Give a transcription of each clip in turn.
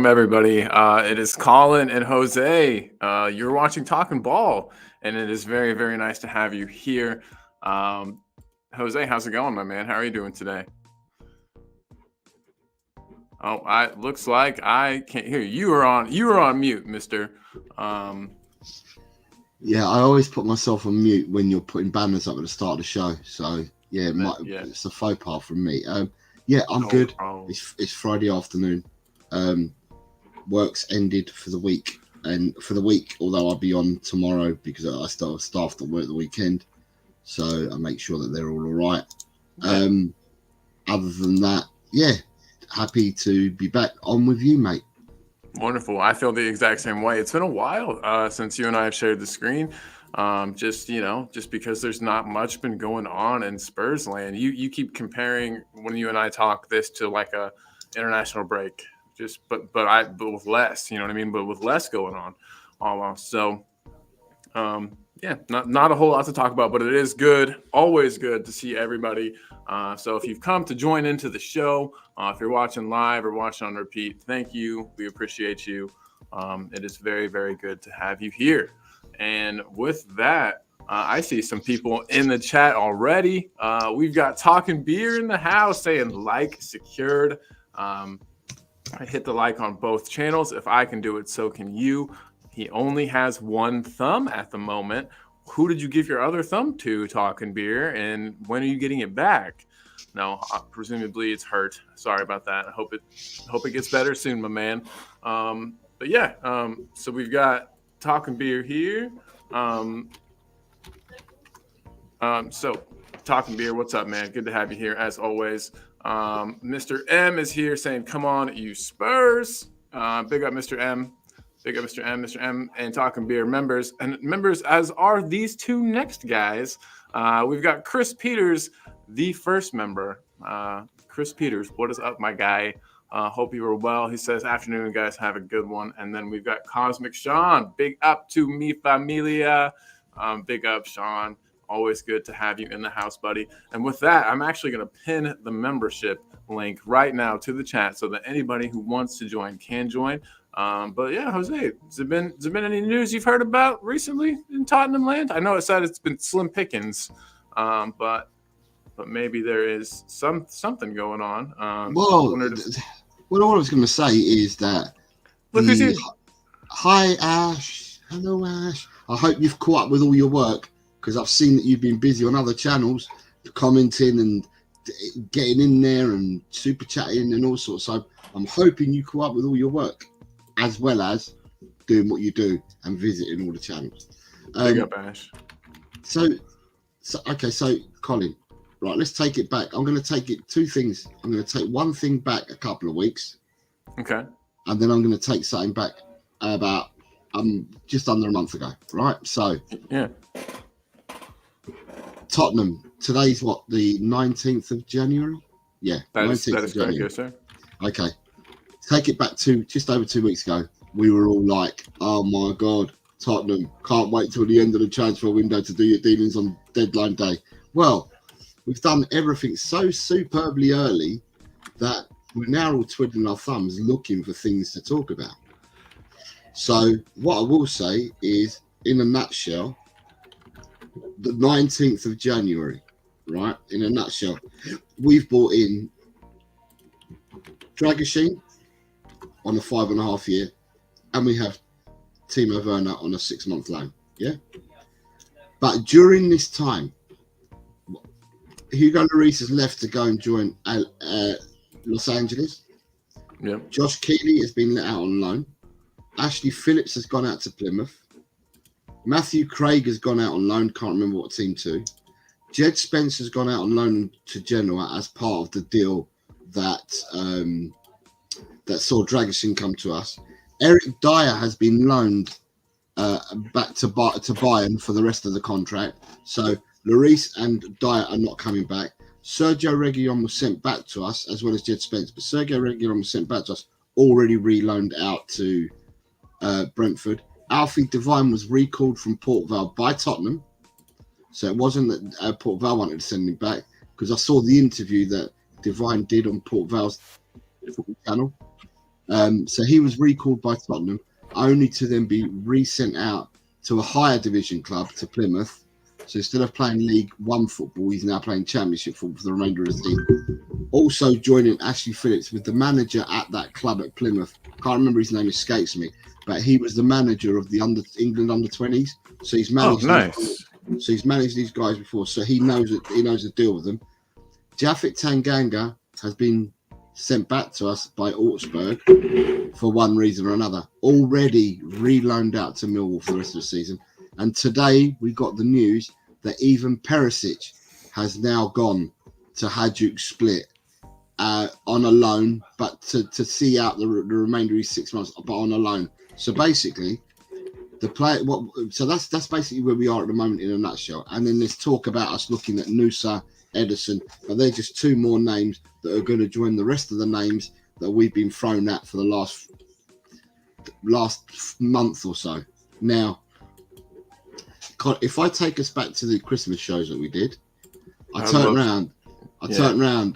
everybody. It is Colin and Jose. You're watching Talking Ball, and it is very, very nice to have you here. Jose, how's it going, my man? How are you doing today? Oh, looks like I can't hear you. You are on mute, Mister. Um, Yeah, I always put myself on mute when you're putting banners up at the start of the show. So yeah, yeah. it's a faux pas from me. Yeah, I'm No good. problem. It's Friday afternoon. Work's ended for the week, and for the week, although I'll be on tomorrow because I still have staff that work the weekend, so I make sure that they're all right. Other than that, yeah, happy to be back on with you, mate. Wonderful. I feel the exact same way. It's been a while since you and I have shared the screen. Just because there's not much been going on in Spurs land. You keep comparing when you and I talk this to like a international break, but with less. You know what I mean? But with less going on, almost. So, not a whole lot to talk about, but it is good. Always good to see everybody. So if you've come to join into the show, if you're watching live or watching on repeat, thank you. We appreciate you. It is very, very good to have you here. And with that, I see some people in the chat already. We've got Talking Beer in the house saying like secured. I hit the like on both channels. If I can do it, so can you. He only has one thumb at the moment. Who did you give your other thumb to, Talking Beer? And when are you getting it back? No, presumably it's hurt. Sorry about that. I hope it gets better soon, my man. So we've got Talking Beer here. So Talking Beer, what's up, man? Good to have you here as always. Mr. M is here saying, "Come on, you Spurs!" Big up, Mr. M. Big up, Mr. M, and Talking Beer members, as are these two next guys. We've got Chris Peters, the first member. Chris Peters, what is up, my guy? Hope you were well. He says, "Afternoon, guys. Have a good one." And then we've got Cosmic Sean. Big up to mi familia. Big up, Sean. Always good to have you in the house, buddy. And with that, I'm actually going to pin the membership link right now to the chat so that anybody who wants to join can join. But yeah, Jose, has there been any news you've heard about recently in Tottenham land? I know it said it's been slim pickings, but maybe there is something going on. What I was going to say is that hi Ash, hello Ash. I hope you've caught up with all your work because I've seen that you've been busy on other channels, commenting and getting in there and super chatting and all sorts. So I'm hoping you caught up with all your work, as well as doing what you do and visiting all the channels. Big up, Ash. So Colin, right, let's take it back. I'm going to take it two things. I'm going to take one thing back a couple of weeks. Okay. And then I'm going to take something back about just under a month ago, right? So yeah. Tottenham, today's what, the 19th of January? Yeah, that is correct, yes, sir. Okay. Take it back to just over 2 weeks ago. We were all like, oh my God, Tottenham, can't wait till the end of the transfer window to do your dealings on deadline day. Well, we've done everything so superbly early that we're now all twiddling our thumbs looking for things to talk about. So what I will say is, in a nutshell, the 19th of January, right? In a nutshell, we've bought in Dragoshin on a 5.5 year, and we have Timo Werner on a 6-month loan. Yeah. But during this time, Hugo Lloris has left to go and join Los Angeles. Yeah. Josh Keeley has been let out on loan. Ashley Phillips has gone out to Plymouth. Matthew Craig has gone out on loan. Can't remember what team to. Jed Spence has gone out on loan to Genoa as part of the deal that saw Dragoshin come to us. Eric Dyer has been loaned back to Bayern for the rest of the contract. So Lloris and Dyer are not coming back. Sergio Reguilon was sent back to us, as well as Jed Spence. But Sergio Reguilon was sent back to us, already re-loaned out to Brentford. Alfie Devine was recalled from Port Vale by Tottenham. So it wasn't that Port Vale wanted to send him back, because I saw the interview that Devine did on Port Vale's channel. So he was recalled by Tottenham, only to then be resent out to a higher division club, to Plymouth. So instead of playing League One football, he's now playing Championship football for the remainder of the season. Also joining Ashley Phillips with the manager at that club at Plymouth. Can't remember, his name escapes me, but he was the manager of the England under-20s. So he's managed. Nice. So he's managed these guys before, so he knows it. He knows the deal with them. Japhet Tanganga has been sent back to us by Augsburg for one reason or another. Already re-loaned out to Millwall for the rest of the season. And today we got the news that even Perisic has now gone to Hajduk Split on a loan, but to see out the remainder of his 6 months, but on a loan. So basically, the player. So that's basically where we are at the moment in a nutshell. And then there's talk about us looking at Nusa, Edison, but they're just two more names that are going to join the rest of the names that we've been thrown at for the last month or so. Now, if I take us back to the Christmas shows that we did, I turned around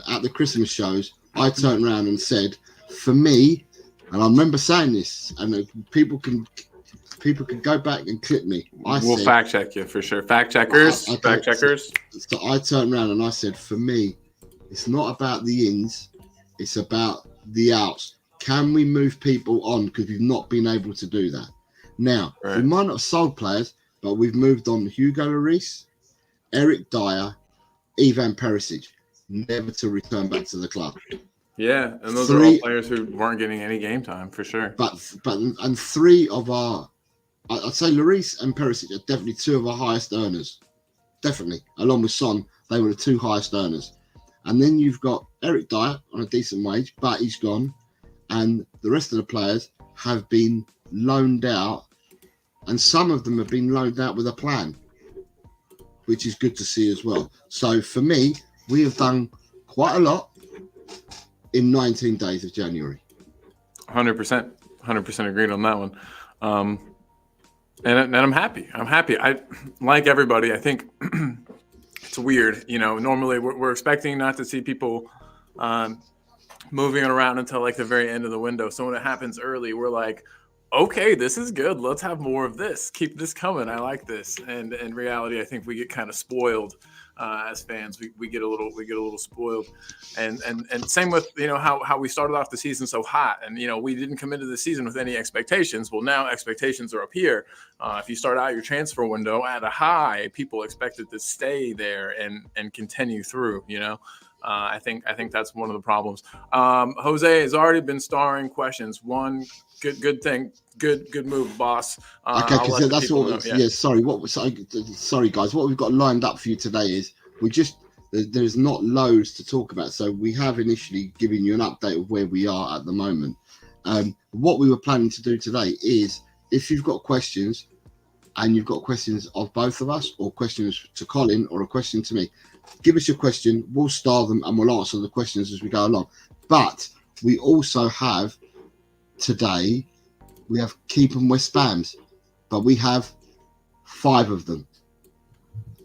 at the Christmas shows. I turned around and said, for me, and I remember saying this, and people can go back and clip me. We'll fact check you for sure. Fact checkers. Fact checkers. So I turned around and I said, for me, it's not about the ins, it's about the outs. Can we move people on? Because we've not been able to do that. Now, we might not have sold players, but we've moved on Hugo Lloris, Eric Dyer, Ivan Perisic, never to return back to the club. Yeah, and those are all players who weren't getting any game time for sure. But three of our, I'd say Lloris and Perisic are definitely two of our highest earners. Definitely. Along with Son, they were the two highest earners. And then you've got Eric Dyer on a decent wage, but he's gone. And the rest of the players have been loaned out. And some of them have been loaned out with a plan, which is good to see as well. So for me, we have done quite a lot in 19 days of January. 100% agreed on that one. And I'm happy. I like everybody. I think it's weird. You know, normally we're expecting not to see people moving around until like the very end of the window. So when it happens early, we're like, okay, this is good. Let's have more of this. Keep this coming. I like this. And in reality, I think we get kind of spoiled as fans. We get a little spoiled. And same with, you know, how we started off the season so hot, and, you know, we didn't come into the season with any expectations. Well, now expectations are up here. If you start out your transfer window at a high, people expect it to stay there and continue through, you know. I think that's one of the problems. Jose has already been starring questions. One good thing, good move, boss. Okay, because that's what. Yeah, sorry. Sorry, guys. What we've got lined up for you today is there's not loads to talk about. So we have initially given you an update of where we are at the moment. What we were planning to do today is, if you've got questions, and you've got questions of both of us, or questions to Colin, or a question to me, give us your question. We'll star them and we'll answer the questions as we go along. But we also have today, we have Keep'em West Bams, but we have 5 of them.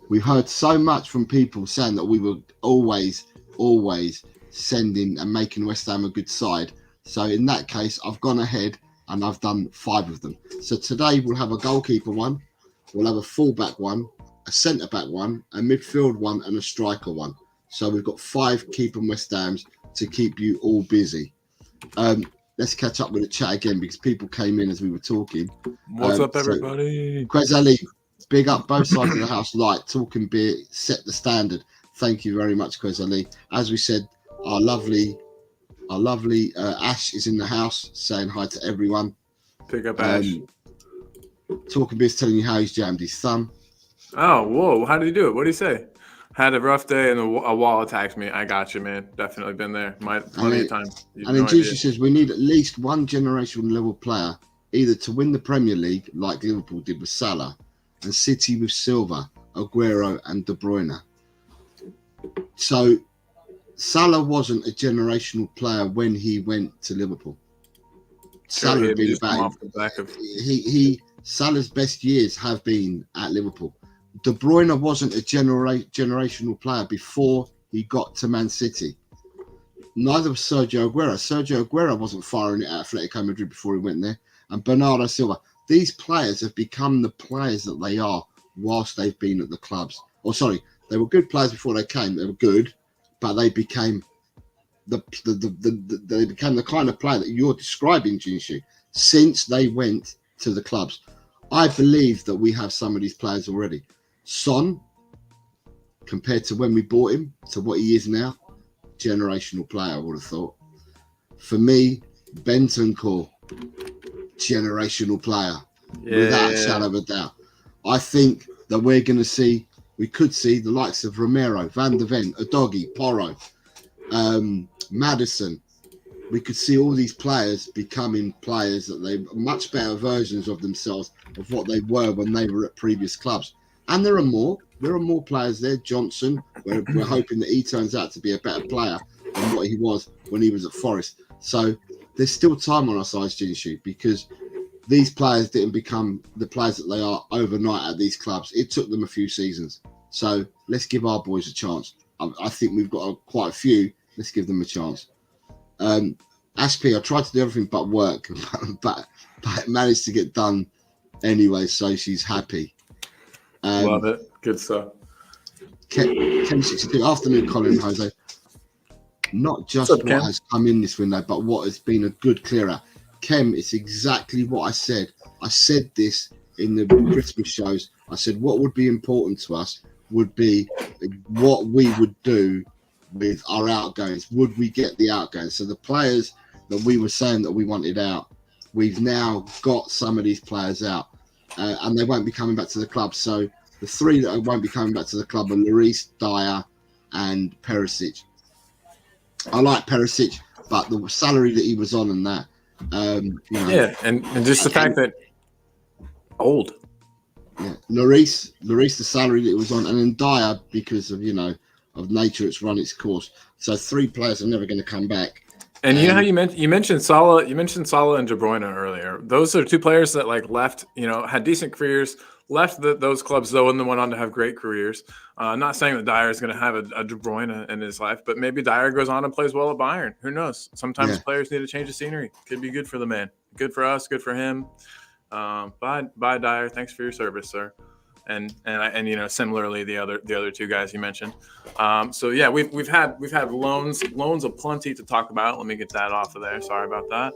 We've heard so much from people saying that we were always sending and making West Ham a good side. So in that case, I've gone ahead and I've done 5 of them. So today we'll have a goalkeeper one, we'll have a fullback one, a centre-back one, a midfield one, and a striker one. So we've got 5 Keep'em West Hams to keep you all busy. Let's catch up with the chat again because people came in as we were talking. What's up, everybody? So, Quez Ali, big up both sides of the house. Talking beer, set the standard. Thank you very much, Quez Ali. As we said, our lovely Ash is in the house saying hi to everyone. Pick up Ash. Talking beer's telling you how he's jammed his thumb. Oh, whoa! How did he do it? What did he say? Had a rough day and a wall attacked me. I got you, man. Definitely been there. Plenty of time. And then Jesus says we need at least one generational level player, either to win the Premier League like Liverpool did with Salah, and City with Silva, Aguero, and De Bruyne. So Salah wasn't a generational player when he went to Liverpool. Salah had been Salah's best years have been at Liverpool. De Bruyne wasn't a generational player before he got to Man City. Neither was Sergio Aguero. Sergio Aguero wasn't firing it at Atletico Madrid before he went there. And Bernardo Silva. These players have become the players that they are whilst they've been at the clubs. Or sorry, they were good players before they came. They were good, but they became they became the kind of player that you're describing, Jinshu, since they went to the clubs. I believe that we have some of these players already. Son, compared to when we bought him to what he is now, generational player, I would have thought. For me, Bentancur, generational player, without a shadow of a doubt. I think that we could see the likes of Romero, Van der Ven, Udogie, Porro, Maddison. We could see all these players becoming players that they much better versions of themselves of what they were when they were at previous clubs. And there are more players there. Johnson, we're hoping that he turns out to be a better player than what he was when he was at Forest. So there's still time on our side, Jinshu, because these players didn't become the players that they are overnight at these clubs. It took them a few seasons. So let's give our boys a chance. I think we've got quite a few. Let's give them a chance. Aspie, I tried to do everything but work, but managed to get done anyway, so she's happy. Love it. Good stuff. Ken 62, afternoon, Colin, Jose. Not just what has come in this window, but what has been a good clear out. Kem, it's exactly what I said. I said this in the Christmas shows. I said what would be important to us would be what we would do with our outgoings. Would we get the outgoings? So the players that we were saying that we wanted out, we've now got some of these players out, and they won't be coming back to the club. So the three that won't be coming back to the club are Lloris, Dyer, and Perisic. I like Perisic, but the salary that he was on and that, and just the fact that old. Yeah, Lloris, the salary that it was on, and then Dyer, because of of nature, it's run its course. So three players are never going to come back. And you know how you mentioned Salah and De Bruyne earlier. Those are two players that left, had decent careers, left those clubs though, and then went on to have great careers. Not saying that Dyer is going to have a De Bruyne in his life, but maybe Dyer goes on and plays well at Bayern. Who knows? Sometimes players need a change of scenery. Could be good for the man. Good for us. Good for him. Bye Dyer. Thanks for your service, sir. And similarly the other two guys you mentioned. So yeah, we've had loans aplenty to talk about. Let me get that off of there. Sorry about that.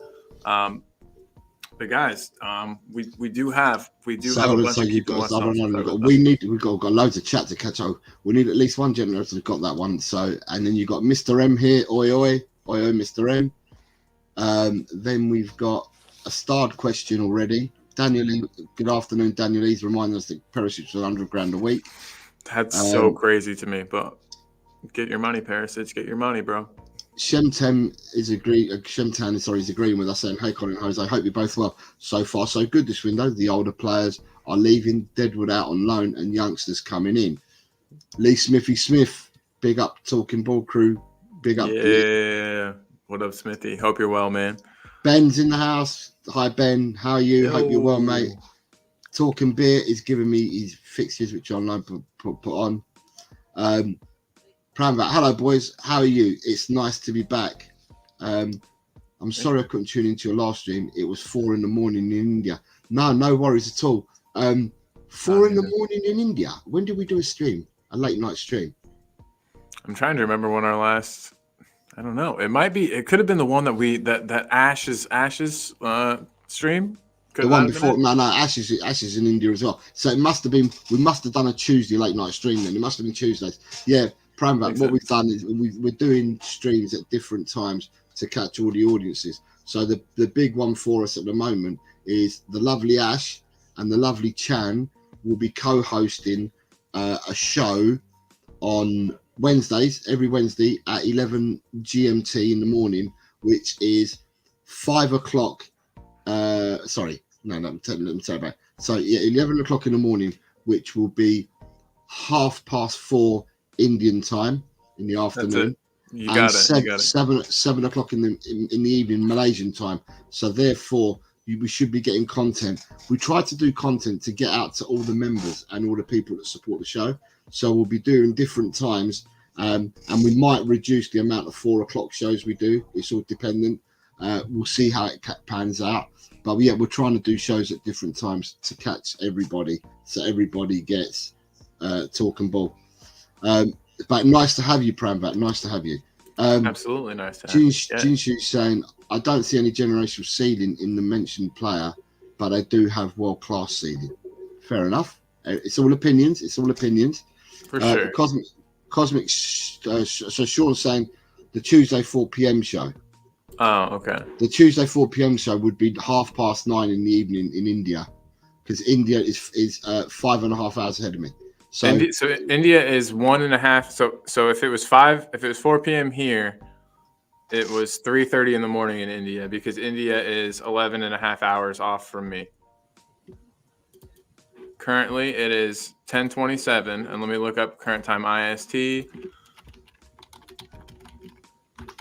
But guys, we do have a bunch of people. We've got loads of chat to catch up. We need at least one gentleman to have got that one. So and then you got Mr. M here, oi, Mr. M. Then we've got a starred question already. Daniel Lee, good afternoon, Daniel Lee's reminding us that Perisic was $100,000 a week. That's so crazy to me, but get your money, Perisic. Get your money, bro. Shemtan is agreeing with us, saying, "Hey, Colin, Jose, I hope you're both well. So far, so good this window. The older players are leaving, Deadwood out on loan, and youngsters coming in." Lee Smithy Smith, big up Talking Ball crew, big up. Yeah, what up, Smithy? Hope you're well, man. Ben's in the house. Hi, Ben. How are you? Hope you're well, mate. Talking Beer is giving me his fixtures, which I'll put on. Prambat, hello, boys. How are you? It's nice to be back. I'm sorry I couldn't tune into your last stream. It was 4 a.m. in India. No worries at all. 4 a.m. in India. When did we do a stream? A late night stream? I'm trying to remember when our last... I don't know. It could have been the one that Ash's stream. The one before, no, Ashes in India as well. So it must have been. We must have done a Tuesday late night stream. Then it must have been Tuesdays. Yeah, Prambat. What we've done is we're doing streams at different times to catch all the audiences. So the big one for us at the moment is the lovely Ash and the lovely Chan will be co-hosting a show on Wednesdays, every Wednesday at 11 GMT in the morning, which is 5 o'clock. Sorry, no, let me tell you about. So yeah, 11 o'clock in the morning, which will be 4:30 Indian time in the afternoon. You got it. 7 o'clock in the evening Malaysian time. So therefore, we should be getting content. We try to do content to get out to all the members and all the people that support the show. So we'll be doing different times And we might reduce the amount of 4 o'clock shows we do. It's all dependent. We'll see how it pans out. But yeah, we're trying to do shows at different times to catch everybody, so everybody gets talking ball. But nice to have you, Prambat. Nice to have you. Absolutely nice to have you. Jinshu's saying, I don't see any generational ceiling in the mentioned player, but I do have world-class ceiling. Fair enough. It's all opinions. For sure. Cosmic. So Sean's saying the Tuesday 4 p.m. show. Oh, okay. The Tuesday 4 p.m. show would be 9:30 in the evening in India, because India is 5.5 hours ahead of me. So India is 1.5. So if it was 4 p.m. here, it was 3:30 in the morning in India, because India is 11.5 hours off from me. Currently, it is 10:27, and let me look up current time IST.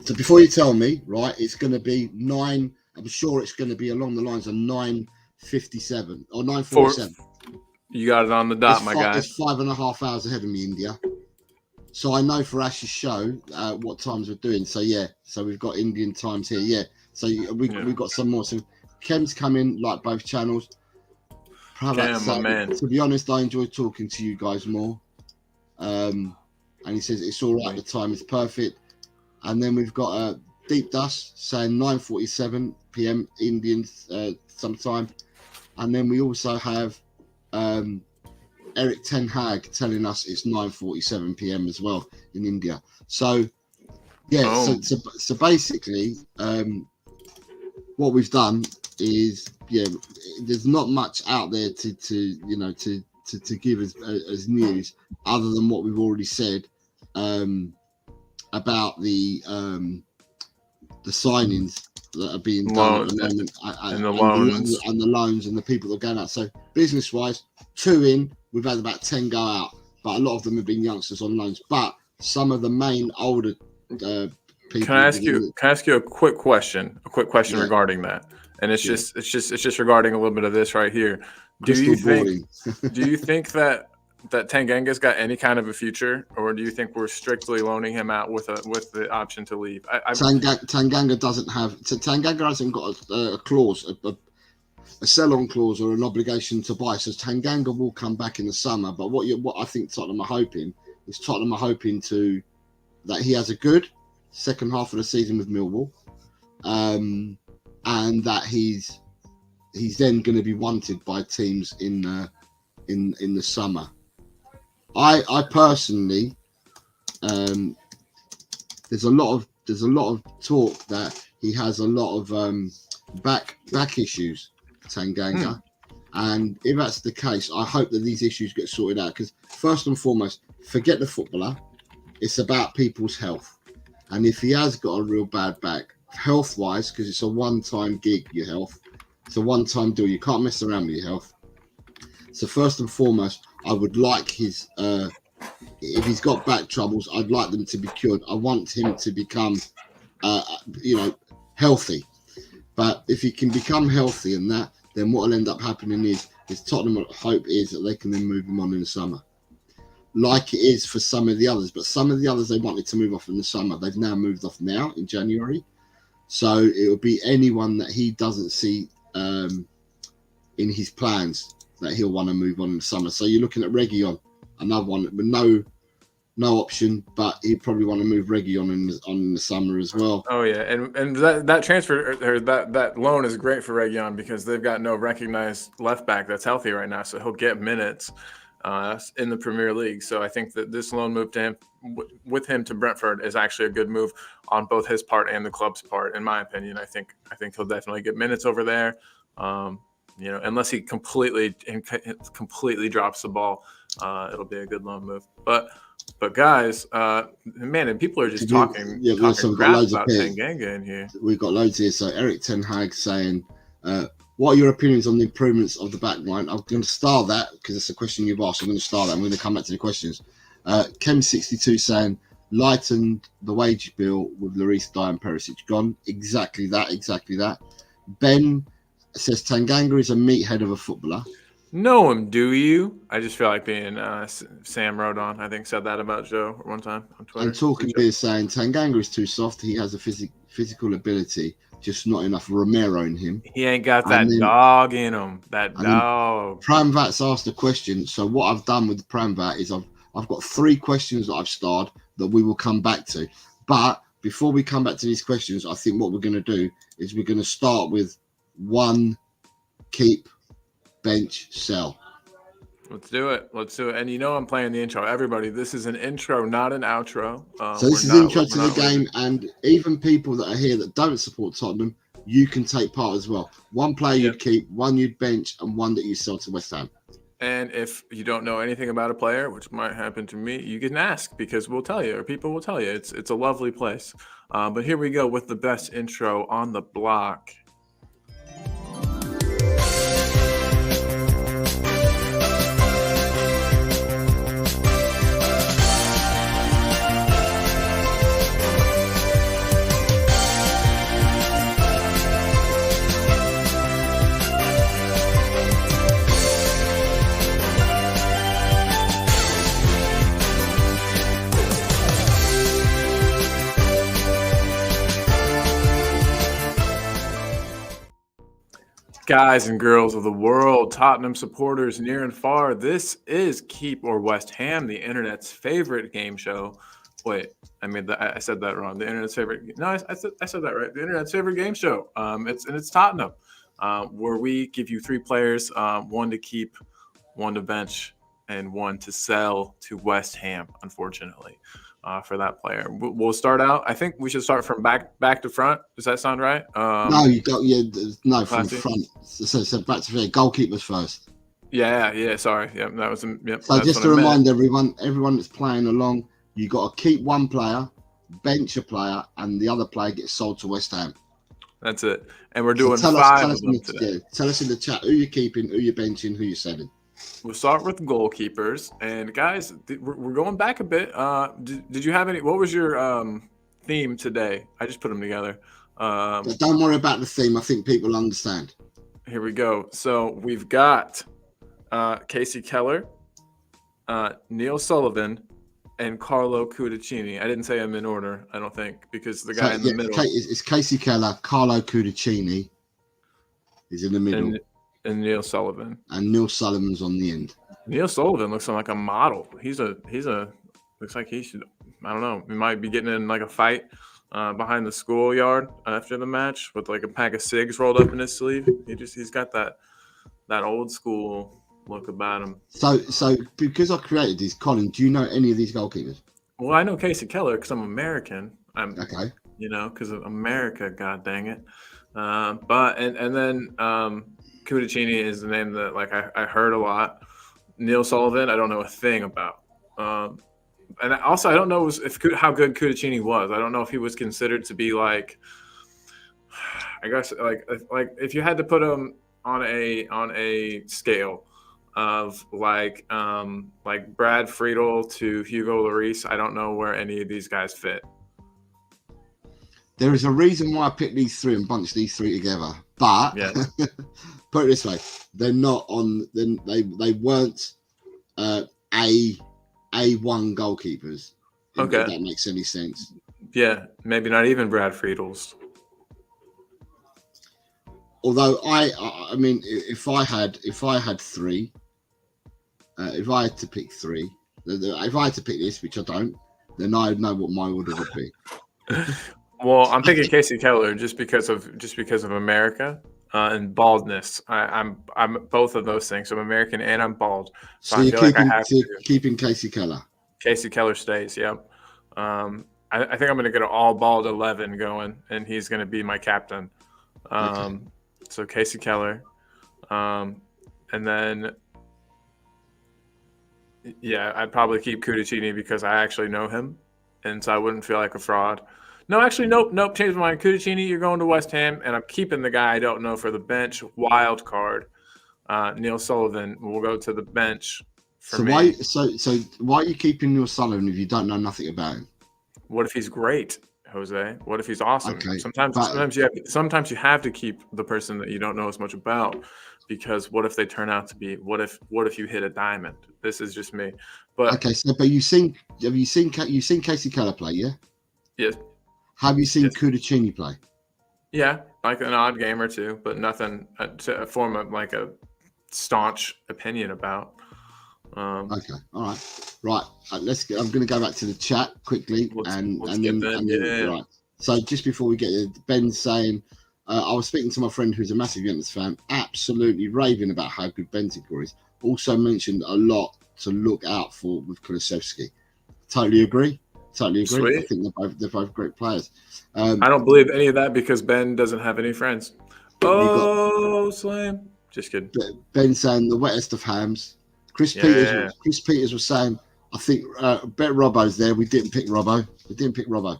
So before you tell me, right, it's going to be 9. I'm sure it's going to be along the lines of 9:57 or 9:47. You got it on the dot, my guy. It's 5.5 hours ahead of me, India. So I know for Ash's show what times we're doing. So yeah, so we've got Indian times here. Yeah, so we've got some more. So Kem's coming, like both channels. Kem, my man. To be honest, I enjoy talking to you guys more. And he says it's all right. The time is perfect. And then we've got Deep Dust saying 9:47 p.m. Indian sometime. And then we also have Eric Ten Hag telling us it's 9:47 p.m. as well in India. So yeah, so basically what we've done is, yeah, there's not much out there to give as news other than what we've already said about the signings that are being done at the moment, and the loans and the people that are going out. So business wise, 2 in, we've had about 10 go out, but a lot of them have been youngsters on loans. But some of the main older people. Can I ask you a quick question? Regarding that, and it's just regarding a little bit of this right here. Do you think that Tanganga's got any kind of a future, or do you think we're strictly loaning him out with the option to leave? Tanganga doesn't have. So Tanganga hasn't got a clause, a sell-on clause, or an obligation to buy. So Tanganga will come back in the summer. But what I think Tottenham are hoping that he has a good second half of the season with Millwall, and that he's then going to be wanted by teams in the summer. I personally, there's a lot of talk that he has a lot of back issues, Tanganga, and if that's the case, I hope that these issues get sorted out, because first and foremost, forget the footballer, it's about people's health. And if he has got a real bad back, health-wise, because it's a one-time gig, your health, it's a one-time deal. You can't mess around with your health. So first and foremost, I would like his, if he's got back troubles, I'd like them to be cured. I want him to become, healthy. But if he can become healthy and that, then what will end up happening is Tottenham hope is that they can then move him on in the summer, like it is for some of the others. But some of the others they wanted to move off in the summer, they've now moved off now in January. So it will be anyone that he doesn't see in his plans that he'll want to move on in the summer. So you're looking at Reguilon, another one with no option, but he'd probably want to move Reguilon in the summer as well. Oh yeah, and that transfer or that loan is great for Reguilon, because they've got no recognized left back that's healthy right now, so he'll get minutes in the Premier League. So I think that this loan move to him, with him to Brentford, is actually a good move on both his part and the club's part, in my opinion. I think he'll definitely get minutes over there. Unless he completely drops the ball, it'll be a good loan move. But guys, man, and people are just talking crap about Tanganga in here. We've got loads here. So Eric Ten Hag saying, what are your opinions on the improvements of the back line? I'm going to start that because it's a question you've asked. I'm going to start that. I'm going to come back to the questions. Kem62 saying, lighten the wage bill with Lloris, Dyer and Perisic gone. Exactly that. Ben says Tanganga is a meathead of a footballer. Know him, do you? I just feel like being Sam Rodon. I think said that about Joe one time on And Twitter. talking beer saying Tanganga is too soft. He has a physical ability, just not enough Romero in him. He ain't got And that then dog in him. That and then dog. Pramvat's asked a question. So what I've done with Pramvat is I've got 3 questions that I've starred that we will come back to. But before we come back to these questions, I think what we're going to do is we're going to start with 1 keep, bench, sell. Let's do it. Let's do it. And I'm playing the intro. Everybody, this is an intro, not an outro. So this is intro to the game, and even people that are here that don't support Tottenham, you can take part as well. 1 player you'd keep, 1 you'd bench, and 1 that you sell to West Ham. And if you don't know anything about a player, which might happen to me, you can ask because we'll tell you, or people will tell you. It's a lovely place. But here we go with the best intro on the block. Guys and girls of the world, Tottenham supporters near and far, this is Keep or West Ham, the internet's favorite game show. Wait, I said that wrong. The internet's favorite. No, I said that right. The internet's favorite game show. It's Tottenham, where we give you 3 players, 1 to keep, 1 to bench, and 1 to sell to West Ham. Unfortunately, for that player, we'll start out. I think we should start from back to front. Does that sound right? No, you got no from front. So back to the goalkeepers first. Yeah. Sorry. Yep, that was. Yep. So just to remind everyone that's playing along, you got to keep 1 player, bench a player, and the other player gets sold to West Ham. That's it. And we're doing so 5 of them today. Yeah, tell us in the chat who you're keeping, who you're benching, who you're selling. We'll start with goalkeepers. And guys, we're going back a bit. Did you have any? What was your theme today? I just put them together. Don't worry about the theme. I think people understand. Here we go. So we've got Casey Keller, Neil Sullivan, and Carlo Cudicini. I didn't say them in order, I don't think, because the guy in the middle. It's Casey Keller, Carlo Cudicini is in the middle. And Neil Sullivan. And Neil Sullivan's on the end. Neil Sullivan looks like a model. He's a looks like he should, I don't know, he might be getting in like a fight behind the schoolyard after the match with like a pack of cigs rolled up in his sleeve. He's got that old school look about him. So because I created these, Colin, do you know any of these goalkeepers? Well, I know Casey Keller because I'm American. Okay. Because of America, god dang it. But then Cudicini is the name that like I heard a lot. Neil Sullivan, I don't know a thing about. And also I don't know how good Cudicini was. I don't know if he was considered to be like, I guess like if you had to put him on a scale of like Brad Friedel to Hugo Lloris, I don't know where any of these guys fit. There is a reason why I picked these 3 and bunched these 3 together, but put it this way: they're not on. Then they weren't A1 goalkeepers. Okay, if that makes any sense. Yeah, maybe not even Brad Friedel's. Although I mean, if I had 3, if I had to pick 3, if I had to pick this, which I don't, then I'd know what my order would be. Well, I'm picking Casey Keller just because of America and baldness. I'm both of those things. I'm American and I'm bald. So you're keeping Casey Keller. Casey Keller stays. Yep. I think I'm going to get an all bald 11 going, and he's going to be my captain. Okay. So Casey Keller, and then I'd probably keep Cudicini because I actually know him, and so I wouldn't feel like a fraud. No, actually, nope. Change my mind. Cudicini, you're going to West Ham, and I'm keeping the guy I don't know for the bench wild card. Neil Sullivan will go to the bench. Why are you keeping Neil Sullivan if you don't know nothing about him? What if he's great? Jose? What if he's awesome? Okay, Sometimes, but sometimes you have to keep the person that you don't know as much about, because what if they turn out to be? What if you hit a diamond? This is just me, but okay. So, but you've seen Casey Keller play? Yeah. yes, Have you seen yes, Kudachini play? yeah, like an odd game or two, but nothing to form of like a staunch opinion about. Okay, all right, right. Let's get. I'm going to go back to the chat quickly, and Let's and get then them. and then Yeah, right. So just before we get there, Ben's saying, I was speaking to my friend who's a massive Juventus fan, absolutely raving about how good Bentancur is. Also mentioned a lot to look out for with Kulusevski. Totally agree. Totally agree. I sweet. think they're both great players. I don't believe any of that because Ben doesn't have any friends. You got Oh, slam. Just kidding. Ben saying the wettest of hams. Yeah. Chris Peters was saying, I think bet Robbo's there. We didn't pick Robbo.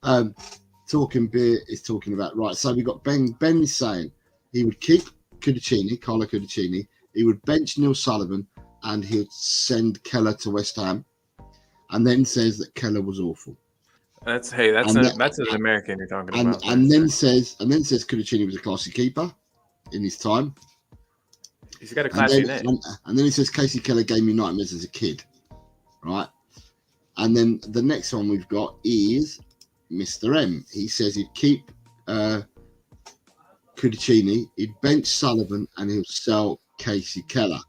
Um, Talking beer is talking about right. So we got Ben. Ben is saying he would keep Carlo Cudicini. He would bench Neil Sullivan, and he would send Keller to West Ham. And then says that Keller was awful. That's And that's an American you're talking and about. and then says Cudicini was a classy keeper in his time. He's got a And classy then, name. and then he says Casey Keller gave me nightmares as a kid, right? And then the next one we've got is Mr. M. He says he'd keep Cudicini, he'd bench Sullivan, and he'll sell Casey Keller.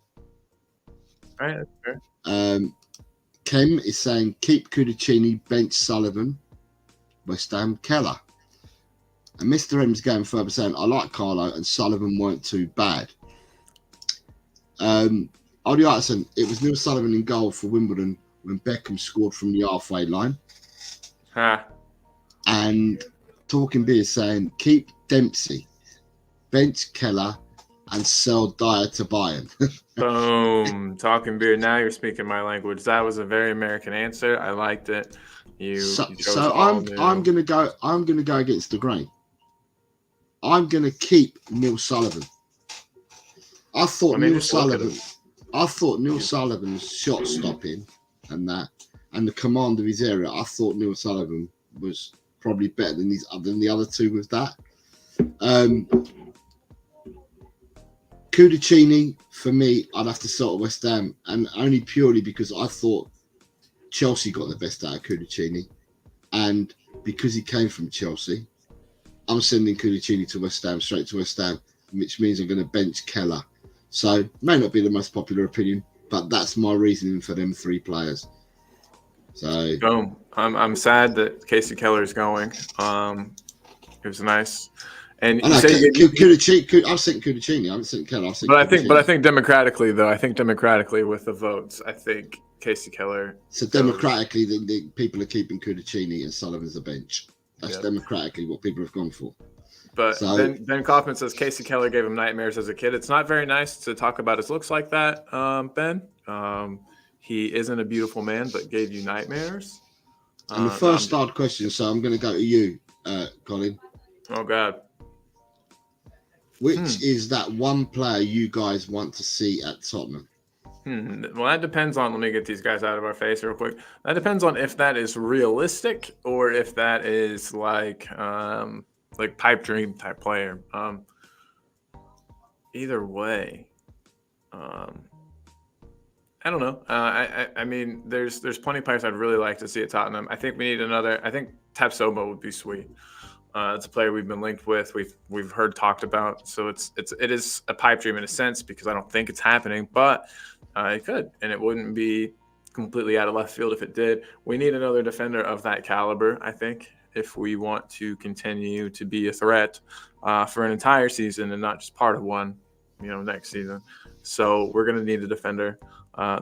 All right, that's fair. Kem is saying keep Cudicini, bench Sullivan, West Ham Keller. And Mr. M is going further saying I like Carlo and Sullivan weren't too bad. Oddie Artisan, it was Neil Sullivan in goal for Wimbledon when Beckham scored from the halfway line. Ha. And Talking Beer saying keep Dempsey, bench Keller, and sell Dyer to Bayern. Boom. Talking beer. Now you're speaking my language. That was a very American answer. I liked it. You chose So all I'm new. gonna go against the grain. I'm gonna keep Neil Sullivan. I thought Neil just look at Sullivan. him. I thought Neil Sullivan's shot stopping and the command of his area. I thought Neil Sullivan was probably better than the other two with that. Cudicini, for me, I'd have to sort of West Ham, and only purely because I thought Chelsea got the best out of Cudicini, and because he came from Chelsea, I'm sending Cudicini to West Ham, straight to West Ham, which means I'm going to bench Keller. So, may not be the most popular opinion, but that's my reasoning for them three players. So, Boom. I'm sad that Casey Keller is going. It was nice. And I know, you say Cudicini, I've sent Cudicini, I haven't sent Keller. I've sent Cudicini. but I think democratically with the votes, I think Casey Keller. So democratically, the people are keeping Cudicini and Sullivan's a bench. That's democratically what people have gone for. But Ben Kaufman says Casey Keller gave him nightmares as a kid. It's not very nice to talk about his looks like that, Ben. He isn't a beautiful man, but gave you nightmares. And the first hard question, so I'm going to go to you, Colin. Oh, God. Which is that one player you guys want to see at Tottenham? Well, that depends on, let me get these guys out of our face real quick. That depends on if that is realistic or if that is like pipe dream type player. Either way, I don't know. I mean, there's plenty of players I'd really like to see at Tottenham. I think we need another. I think Tapsoba would be sweet. It's a player we've been linked with. We've heard talked about. So it is a pipe dream in a sense because I don't think it's happening, but it could, and it wouldn't be completely out of left field if it did. We need another defender of that caliber, I think, if we want to continue to be a threat for an entire season and not just part of one, next season. So we're going to need a defender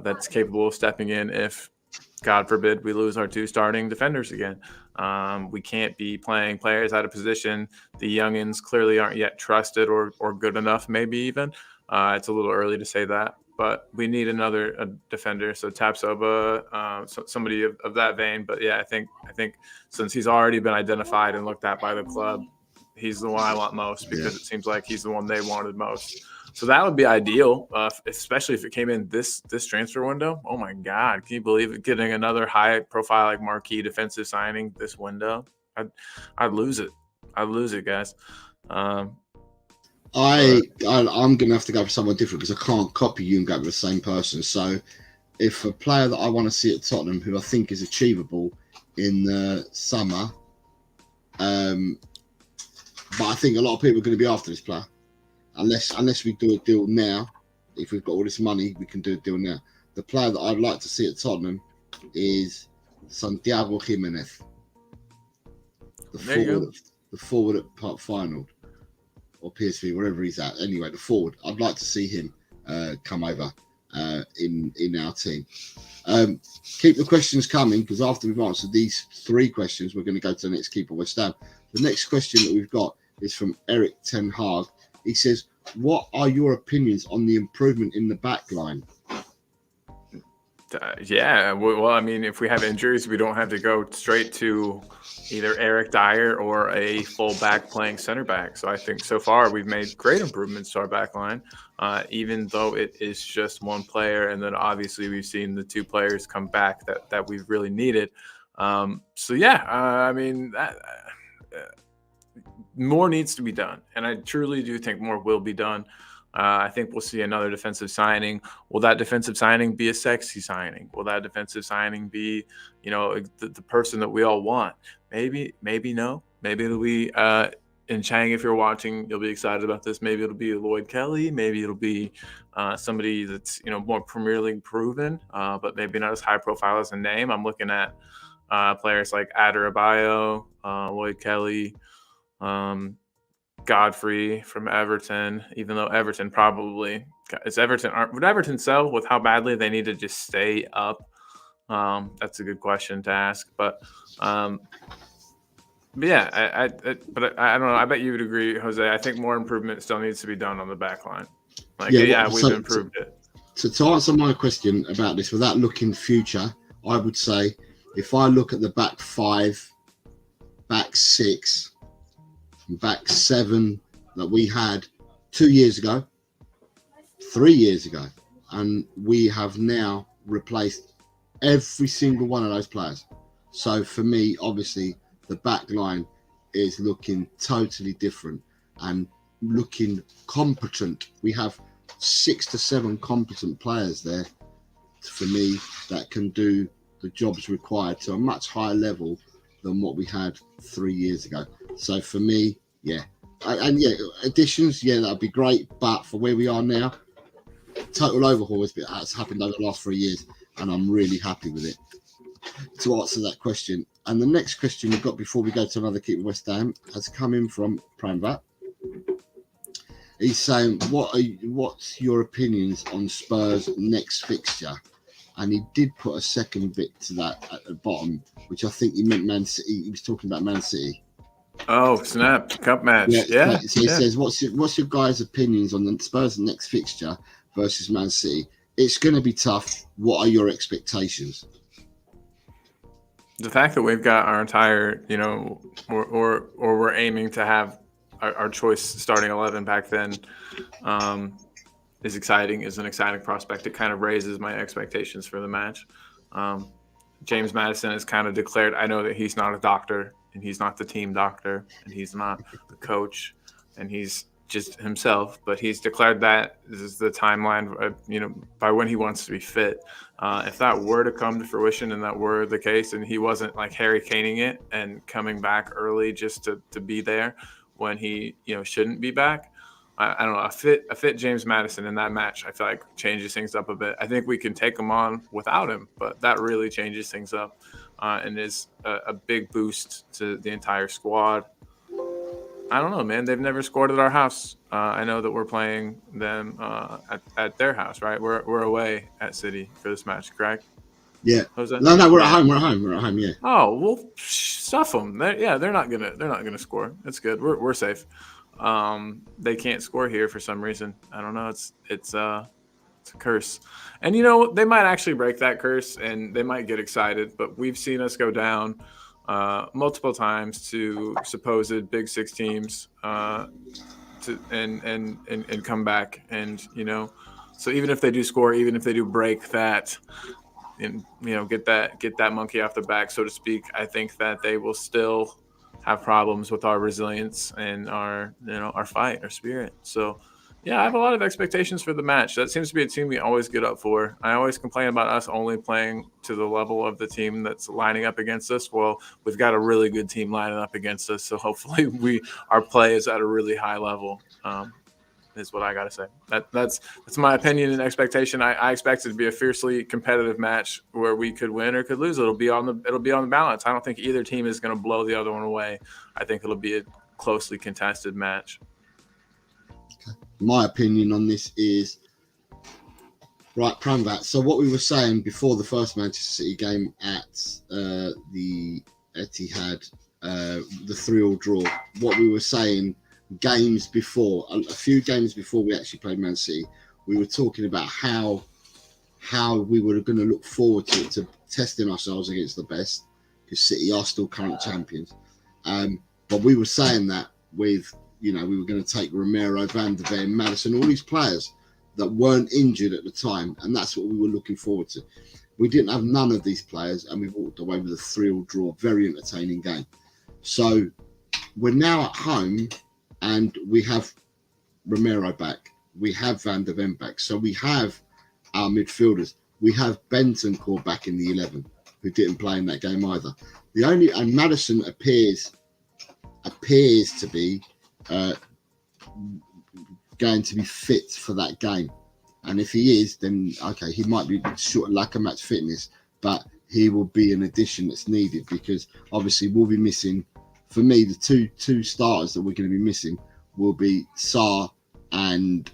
that's capable of stepping in if, God forbid, we lose our two starting defenders again. We can't be playing players out of position. The youngins clearly aren't yet trusted or good enough, maybe even. It's a little early to say that, but we need another defender. So Tapsoba, somebody of that vein. But yeah, I think since he's already been identified and looked at by the club, he's the one I want most because it seems like he's the one they wanted most. So that would be ideal, especially if it came in this transfer window. Oh my God, can you believe it? Getting another high-profile, like marquee defensive signing this window? I'd lose it. I'd lose it, guys. But I'm going to have to go for someone different because I can't copy you and go with the same person. So if a player that I want to see at Tottenham, who I think is achievable in the summer, but I think a lot of people are going to be after this player, unless we do a deal now. If we've got all this money, we can do a deal now. The player that I'd like to see at Tottenham is Santiago Jimenez, the forward at Park Final or PSV, wherever he's at. Anyway, the forward. I'd like to see him come over in our team. Keep the questions coming, because after we've answered these 3 questions, we're going to go to the next keeper, West Ham. The next question that we've got is from Eric Ten Hag. He says, what are your opinions on the improvement in the back line? Yeah, well, I mean, if we have injuries, we don't have to go straight to either Eric Dyer or a full back playing center back. So I think so far we've made great improvements to our back line, even though it is just one player. And then obviously we've seen the 2 players come back that we've really needed. So yeah, I mean, more needs to be done. And I truly do think more will be done. I think we'll see another defensive signing. Will that defensive signing be a sexy signing? Will that defensive signing be, the person that we all want? Maybe no. Maybe it'll be, and Chang, if you're watching, you'll be excited about this. Maybe it'll be Lloyd Kelly. Maybe it'll be somebody that's, more Premier League proven, but maybe not as high profile as a name. I'm looking at players like Adebayo, Lloyd Kelly, Godfrey from Everton, even though Everton would Everton sell with how badly they need to just stay up? That's a good question to ask, but yeah, I don't know. I bet you would agree, Jose. I think more improvement still needs to be done on the back line. We've improved it. To answer my question about this, without looking future, I would say if I look at the back 5, back 6, back 7 that we had 2 years ago, 3 years ago, and we have now replaced every single one of those players. So for me, obviously, the back line is looking totally different and looking competent. We have 6 to 7 competent players there, for me, that can do the jobs required to a much higher level than what we had 3 years ago. So for me, yeah. Additions, that'd be great. But for where we are now, total overhaul has happened over the last 3 years, and I'm really happy with it. To answer that question. And the next question we've got before we go to another keeper West Ham has come in from Pramvat. He's saying, what's your opinions on Spurs' next fixture? And he did put a second bit to that at the bottom, which I think he meant Man City. He was talking about Man City. Oh, snap. Cup match. Yeah. So he says, what's your guys' opinions on the Spurs' next fixture versus Man City? It's going to be tough. What are your expectations? The fact that we've got our entire, or we're aiming to have our choice starting 11 back then is exciting, is an exciting prospect. It kind of raises my expectations for the match. James Maddison has kind of declared, I know that he's not a doctor, and he's not the team doctor, and he's not the coach, and he's just himself, but he's declared that this is the timeline, by when he wants to be fit. If that were to come to fruition and that were the case, and he wasn't like Harry Kaning it and coming back early just to be there when he, shouldn't be back, I don't know, a fit James Maddison in that match, I feel like changes things up a bit. I think we can take him on without him, but that really changes things up and is a big boost to the entire squad. I don't know, man. They've never scored at our house. I know that we're playing them at their house, right? We're away at City for this match, correct? Yeah. Jose? No, we're at home. We're at home. Yeah. Oh well, stuff them. They're not gonna score. It's good. We're safe. They can't score here for some reason. I don't know. It's a curse. And they might actually break that curse and they might get excited. But we've seen us go down multiple times to supposed Big Six teams and come back, and so even if they do score, even if they do break that and get that monkey off the back, so to speak, I think that they will still have problems with our resilience and our our fight, our spirit. So yeah, I have a lot of expectations for the match. That seems to be a team we always get up for. I always complain about us only playing to the level of the team that's lining up against us. Well, we've got a really good team lining up against us, so hopefully our play is at a really high level. Is what I got to say. That's my opinion and expectation. I expect it to be a fiercely competitive match where we could win or could lose. It'll be on the balance. I don't think either team is going to blow the other one away. I think it'll be a closely contested match. My opinion on this is right, Pramvat. So what we were saying before the first Manchester City game at the Etihad, the 3-3 draw, what we were saying games before, a few games before we actually played Man City, we were talking about how we were going to look forward to testing ourselves against the best, because City are still current champions. But we were saying that with, we were going to take Romero, Van der Ven, Maddison, all these players that weren't injured at the time, and that's what we were looking forward to. We didn't have none of these players, and we walked away with a 3-3 draw, very entertaining game. So we're now at home, and we have Romero back. We have Van der Ven back. So we have our midfielders. We have Bentancur back in the 11, who didn't play in that game either. And Maddison appears to be going to be fit for that game. And if he is, then okay, he might be short lack of match fitness, but he will be an addition that's needed, because obviously we'll be missing. For me, the two starters that we're going to be missing will be Sarr and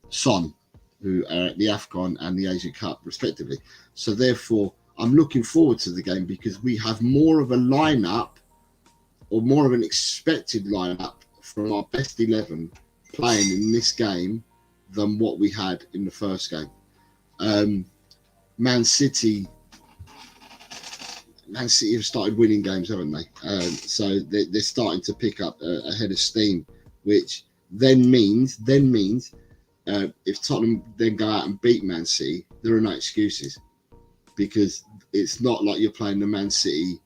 Son, who are at the AFCON and the Asia Cup, respectively. So therefore, I'm looking forward to the game, because we have more of a lineup, or more of an expected lineup from our best 11 playing in this game than what we had in the first game. Man City have started winning games, haven't they? So they're starting to pick up a head of steam, which then means if Tottenham then go out and beat Man City, there are no excuses, because it's not like you're playing the Man City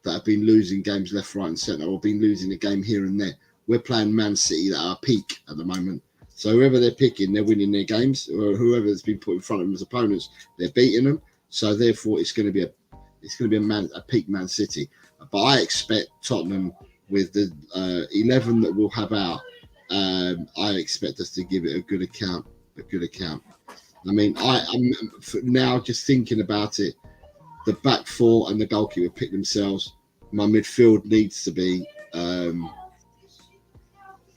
that have been losing games left, right, and centre, or been losing a game here and there. We're playing Man City that are peak at the moment. So whoever they're picking, they're winning their games, or whoever's been put in front of them as opponents, they're beating them. So therefore, it's going to be a peak Man City. But I expect Tottenham, with the 11 that we'll have out, I expect us to give it a good account. I mean, I'm now just thinking about it. The back four and the goalkeeper pick themselves. My midfield needs to be.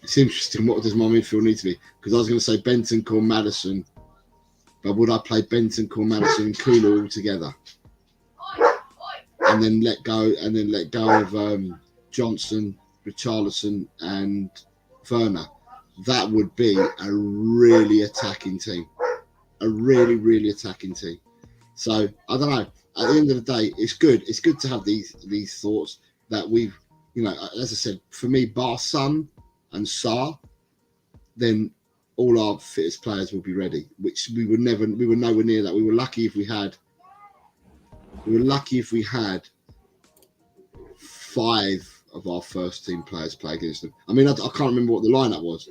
It's interesting. What does my midfield need to be? Because I was going to say Bentancur, Maddison, but would I play Bentancur, Maddison, and Kula all together, and then let go of Johnson, Richarlison, and Werner? That would be a really attacking team. A really, really attacking team. So I don't know. At the end of the day, it's good. It's good to have these thoughts that we've, as I said, for me, bar Son and Sarr, then all our fittest players will be ready. Which we were nowhere near that. We were lucky if we had 5 of our first team players play against them. I mean, I can't remember what the lineup was,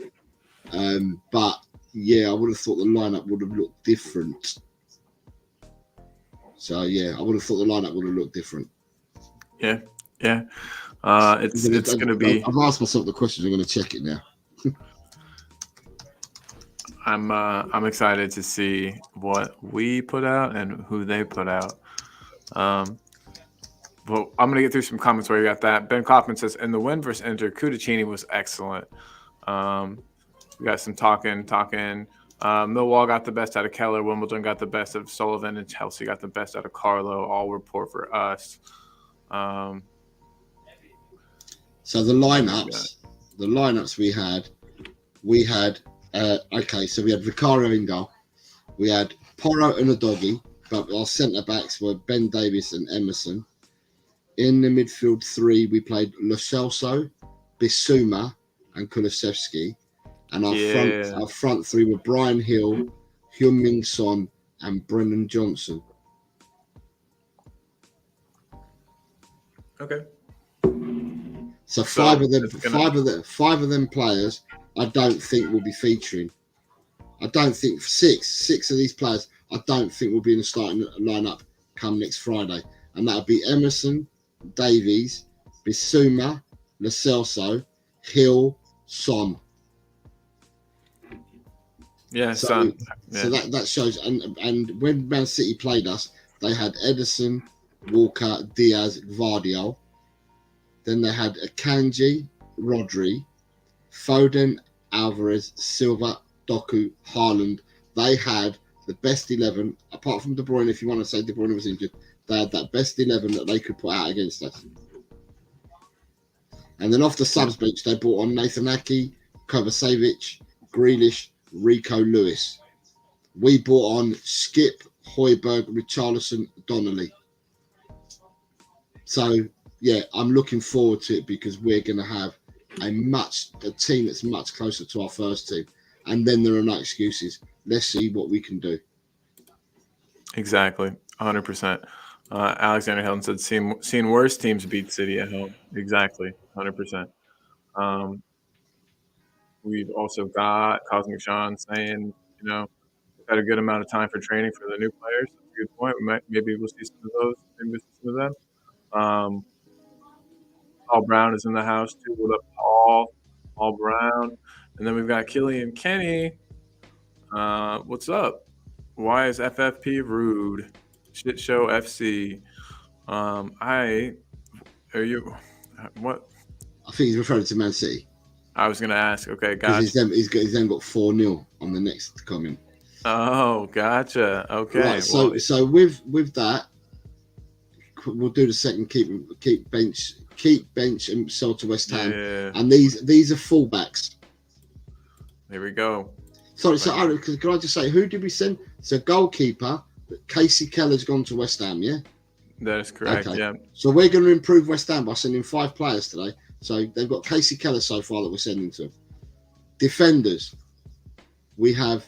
but yeah, I would have thought the lineup would have looked different. So yeah, I would have thought the lineup would have looked different. Yeah. It's going to be. I've asked myself the questions. I'm going to check it now. I'm excited to see what we put out and who they put out. Well, I'm going to get through some comments where you got that. Ben Kaufman says, in the win versus Inter, Cudicini was excellent. We got some talking. Millwall got the best out of Keller. Wimbledon got the best of Sullivan, and Chelsea got the best out of Carlo. All report for us. So the lineups we had. Okay, so we had Vicario in goal. We had Porro and Udogie, but our centre backs were Ben Davies and Emerson. In the midfield 3, we played Lo Celso, Bissouma, and Kulusevski. And our front 3 were Brian Hill, Heung-min Son, and Brennan Johnson. Okay. So So five of them, it's gonna. five of them players, I don't think will be featuring. I don't think six of these players, I don't think will be in the starting lineup come next Friday, and that'll be Emerson, Davies, Bissouma, Lo Celso, Hill, Son. Yeah, So, son. so Yeah. that shows. And when Man City played us, they had Edison, Walker, Diaz, Vardiol. Then they had Akanji, Rodri, Foden, Alvarez, Silva, Doku, Haaland. They had the best 11, apart from De Bruyne. If you want to say De Bruyne was injured, they had that best 11 that they could put out against us. And then off the subs bench, they brought on Nathan Ake, Kovacevic, Grealish, Rico Lewis. We brought on Skip, Højbjerg, Richarlison, Donnelly. So, yeah, I'm looking forward to it because we're going to have a team that's much closer to our first team. And then there are no excuses. Let's see what we can do. Exactly, 100%. Alexander Hilton said, "Seen worse teams beat City at home." Exactly, 100%. We've also got Cosmic Sean saying, we've had a good amount of time for training for the new players. That's a good point. Maybe we'll see some of those. Maybe we'll see some of them. Paul Brown is in the house too. What up, Paul? Paul Brown. And then we've got Killian Kenny. What's up? Why is FFP rude? Shit show FC. Are you? What? I think he's referring to Man City. I was gonna ask. Okay, Because gotcha. he's then got 4-0 on the next comment. Oh, gotcha. Okay. Right, so with that, we'll do the second keep bench and sell to West Ham. Yeah. And these are fullbacks. Here we go. Sorry, so can I just say, who did we send? So goalkeeper, Casey Keller's gone to West Ham, yeah? That is correct, Okay. yeah. So we're going to improve West Ham by sending 5 players today. So they've got Casey Keller so far that we're sending to them. Defenders, we have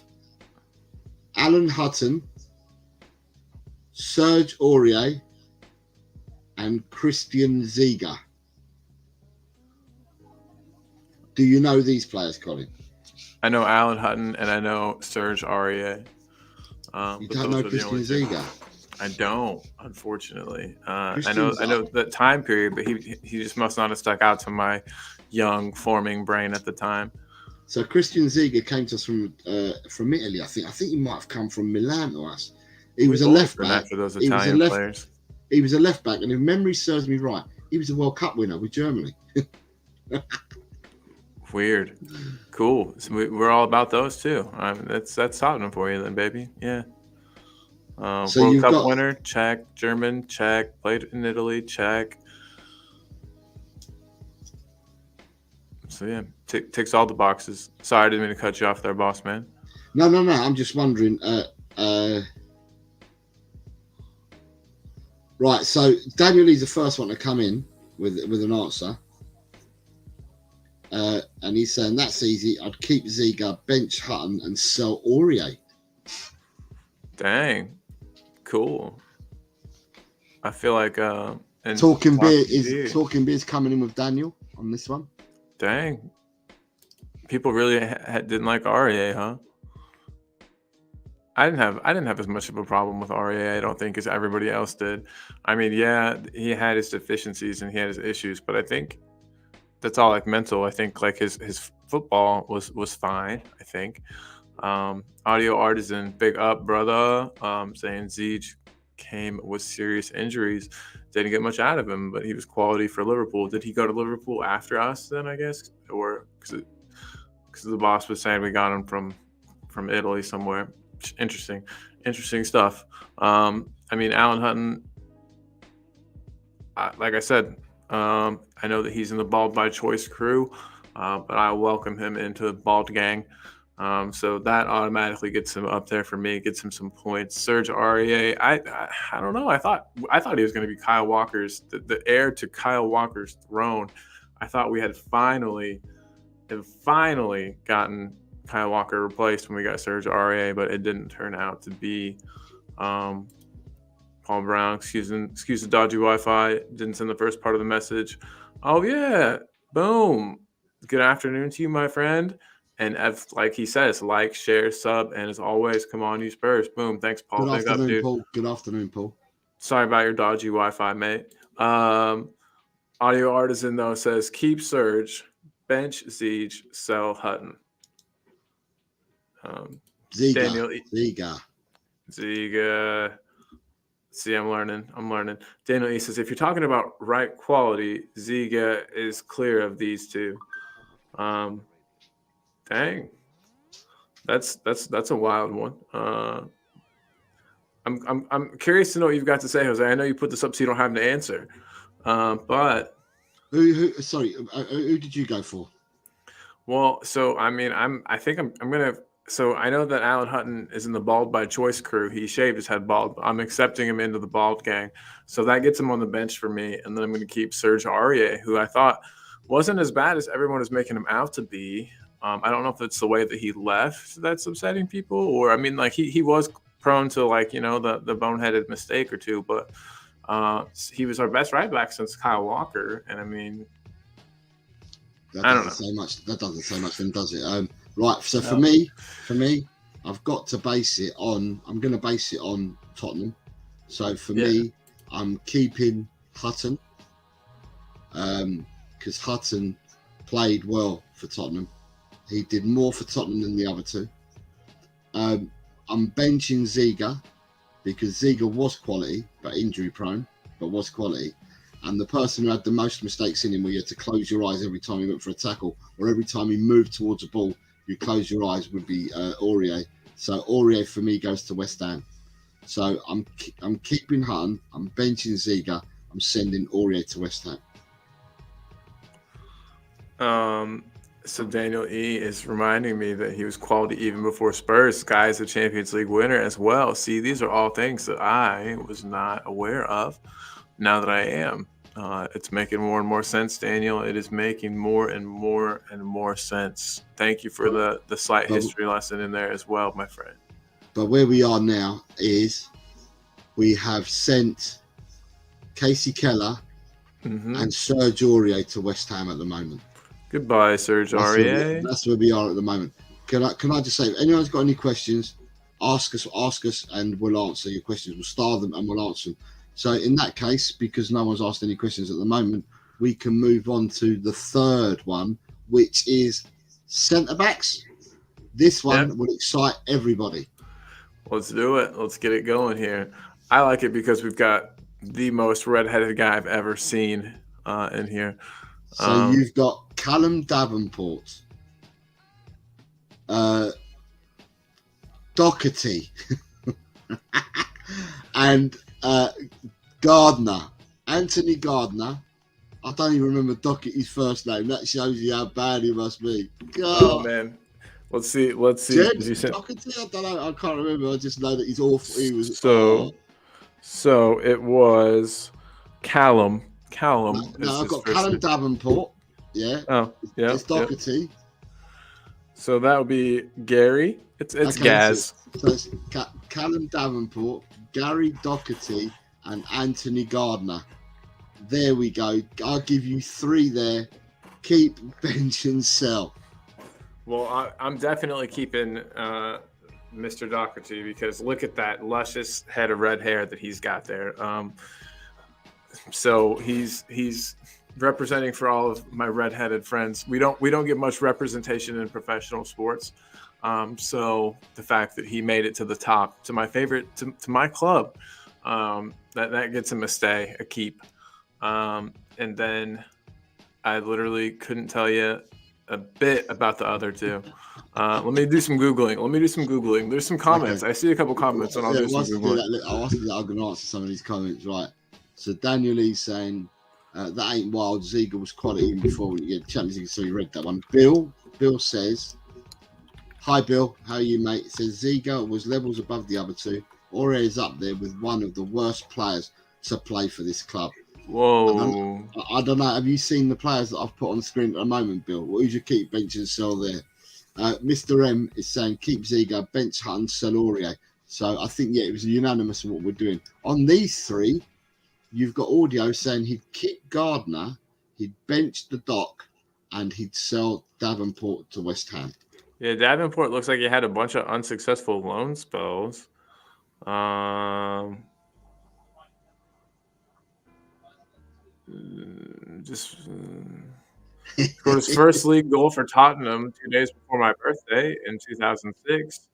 Alan Hutton, Serge Aurier, and Christian Ziga. Do you know these players, Colin? I know Alan Hutton and I know Serge Aurier. You don't know Christian Ziga? I don't, unfortunately. I know that time period, but he just must not have stuck out to my young forming brain at the time. So Christian Ziga came to us from Italy. I think he might have come from Milan or us. He was a left back. For those Italian players. He was a left back, and if memory serves me right, he was a World Cup winner with Germany. Weird, cool. So we're all about those too. That's Tottenham for you, then, baby. Yeah. So World Cup winner, check. German, check. Played in Italy, check. So yeah, ticks all the boxes. Sorry, I didn't mean to cut you off there, boss man. No. I'm just wondering. Right, so Daniel Lee's the first one to come in with an answer. And he's saying that's easy. I'd keep Ziga, bench Hutton, and sell Aurier. Dang, cool. I feel like Talking Beer is coming in with Daniel on this one. Dang, people really didn't like Aurier, huh? I didn't have as much of a problem with Aurier, I don't think, as everybody else did. I mean, yeah, he had his deficiencies and he had his issues, but I think that's all like mental. I think like his football was fine. I think. Audio Artisan, big up, brother. Saying Zeech came with serious injuries. Didn't get much out of him, but he was quality for Liverpool. Did he go to Liverpool after us then, I guess? Or because the boss was saying we got him from Italy somewhere. Interesting stuff. I mean, Alan Hutton, like I said, I know that he's in the Bald by Choice crew, but I welcome him into the Bald gang. So that automatically gets him up there for me, gets him some points. Serge Aurier, I don't know. I thought he was going to be Kyle Walker's, the heir to Kyle Walker's throne. I thought we had finally gotten Kyle Walker replaced when we got Serge Aurier, but it didn't turn out to be. Paul Brown, excuse the dodgy Wi-Fi, didn't send the first part of the message. Oh yeah, Boom. Good afternoon to you, my friend. And as like he says, like, share, sub, and as always, come on, you Spurs. Boom. Thanks, Paul. Good Big up, afternoon, dude. Paul. Good afternoon, Paul. Sorry about your dodgy Wi-Fi, mate. Audio Artisan though says keep Surge, bench Zeege, sell Hutton. Daniel Ziga. Ziga. See, I'm learning. Daniel E says if you're talking about right quality, Ziga is clear of these two. Dang, that's a wild one. I'm curious to know what you've got to say, Jose. I know you put this up so you don't have to answer, but Sorry, who did you go for? well, so I mean, I think I'm gonna. So I know that Alan Hutton is in the bald by choice crew. He shaved his head bald. I'm accepting him into the bald gang, so that gets him on the bench for me. And then I'm going to keep Serge Aurier, who I thought wasn't as bad as everyone is making him out to be. I don't know if it's the way that he left that's upsetting people, or I mean, like he was prone to like the boneheaded mistake or two, but he was our best right back since Kyle Walker, and I mean. That I don't doesn't know. say much. That doesn't say much, then, does it? Right. So for me, I've got to base it on. I'm going to base it on Tottenham. So for me, I'm keeping Hutton because Hutton played well for Tottenham. He did more for Tottenham than the other two. I'm benching Ziga because Ziga was quality, but injury prone, but was quality. And the person who had the most mistakes in him, where you had to close your eyes every time he went for a tackle, or every time he moved towards a ball, you close your eyes, would be Aurier. So Aurier for me goes to West Ham. So I'm keeping Hutton, I'm benching Ziga, I'm sending Aurier to West Ham. So Daniel E is reminding me that he was quality even before Spurs. Guy is a Champions League winner as well. See, these are all things that I was not aware of. Now that I am, it's making more and more sense, Daniel. It is making more and more sense. Thank you for the slight history lesson in there as well, my friend. But where we are now is we have sent Casey Keller and Serge Aurier to West Ham at the moment. Goodbye, Serge Aurier. That's where we are at the moment. Can I just say, if anyone's got any questions, ask us, and we'll answer your questions. We'll star them and we'll answer them. So in that case, because no one's asked any questions at the moment, we can move on to the third one, which is centre-backs. This one will excite everybody. Let's do it. Let's get it going here. I like it because we've got the most redheaded guy I've ever seen in here. So you've got Callum Davenport, Doherty, and Gardner, Anthony Gardner. I don't even remember Doherty's first name. That shows you how bad he must be. God. Oh man, let's see. Doherty? I don't know. I can't remember. I just know that he's awful. He was so it was Callum. No, I've got Callum Davenport. Yeah. Oh, yeah. It's Doherty. Yep. So that would be Gary. It's Gaz. So it's Callum Davenport, Gary Doherty, and Anthony Gardner. There we go. I'll give you three there. Keep, bench, and sell. Well, I'm definitely keeping Mr. Doherty because look at that luscious head of red hair that he's got there. So he's representing for all of my redheaded friends. We don't get much representation in professional sports. So the fact that he made it to the top, to my favorite, to my club, that gets him a keep. And then I literally couldn't tell you a bit about the other two. Let me do some Googling. There's some comments. Okay. I see a couple comments, and I'll do some Googling. I'm going to answer some of these comments, right? So Daniel Lee's saying, that ain't wild. Ziga was quality even before we get Champions League, so you read that one. Bill says, hi Bill, how are you, mate? It says Ziga was levels above the other two. Aurier is up there with one of the worst players to play for this club. Whoa. I don't know. Have you seen the players that I've put on the screen at the moment, Bill? What would you keep, bench, and sell there? Mr. M is saying keep Ziga, bench, Hutton, sell Aurier. So I think, it was unanimous in what we're doing. On these three, you've got audio saying he'd kick Gardner, he'd bench the Doc, and he'd sell Davenport to West Ham. Yeah, Davenport looks like he had a bunch of unsuccessful loan spells. Scored his first league goal for Tottenham 2 days before my birthday in 2006,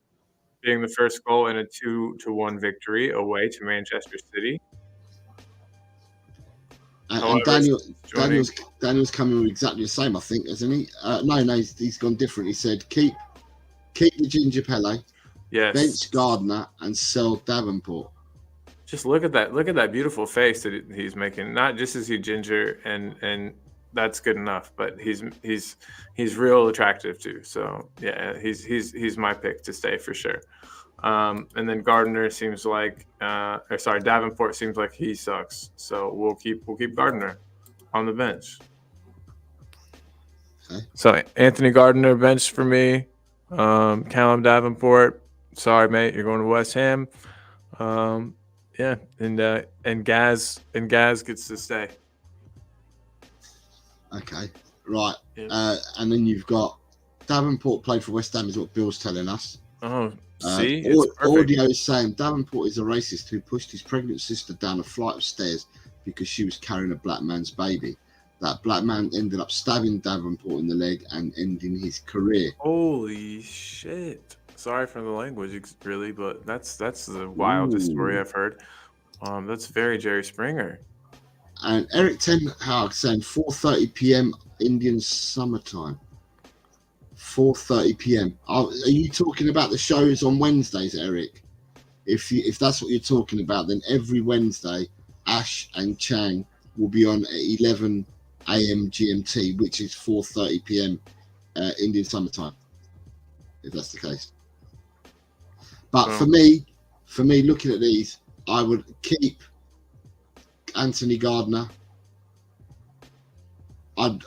being the first goal in a 2-1 victory away to Manchester City. And Daniel's coming with exactly the same, I think, isn't he? No, he's gone different. He said keep the Ginger Pele, yes, bench Gardner, and sell Davenport. Just look at that beautiful face that he's making. Not just is he ginger and that's good enough, but he's real attractive too. So yeah, he's my pick to stay for sure. And then Gardner seems like, Davenport seems like he sucks. So we'll keep Gardner on the bench. Okay. So Anthony Gardner bench for me. Callum Davenport, sorry mate, you're going to West Ham. Yeah, and Gaz gets to stay. Okay, right. Yeah. And then you've got Davenport played for West Ham, is what Bill's telling us. Oh, see, audio is saying Davenport is a racist who pushed his pregnant sister down a flight of stairs because she was carrying a black man's baby. That black man ended up stabbing Davenport in the leg and ending his career. Holy shit! Sorry for the language, really, but that's the wildest story I've heard. That's very Jerry Springer. And Eric Ten Hag saying 4:30 p.m. Indian summertime. 4:30 p.m. Are you talking about the shows on Wednesdays, Eric? If that's what you're talking about, then every Wednesday, Ash and Chang will be on at 11 a.m. GMT, which is 4:30 p.m. Indian summertime. If that's the case. But for me, looking at these, I would keep Anthony Gardner. I'd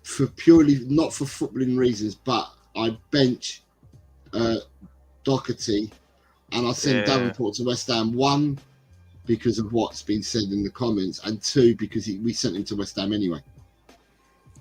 for purely not for footballing reasons, but I'd bench Doherty, and I'd send Davenport to West Ham. 1, because of what's been said in the comments, and 2, because we sent him to West Ham anyway.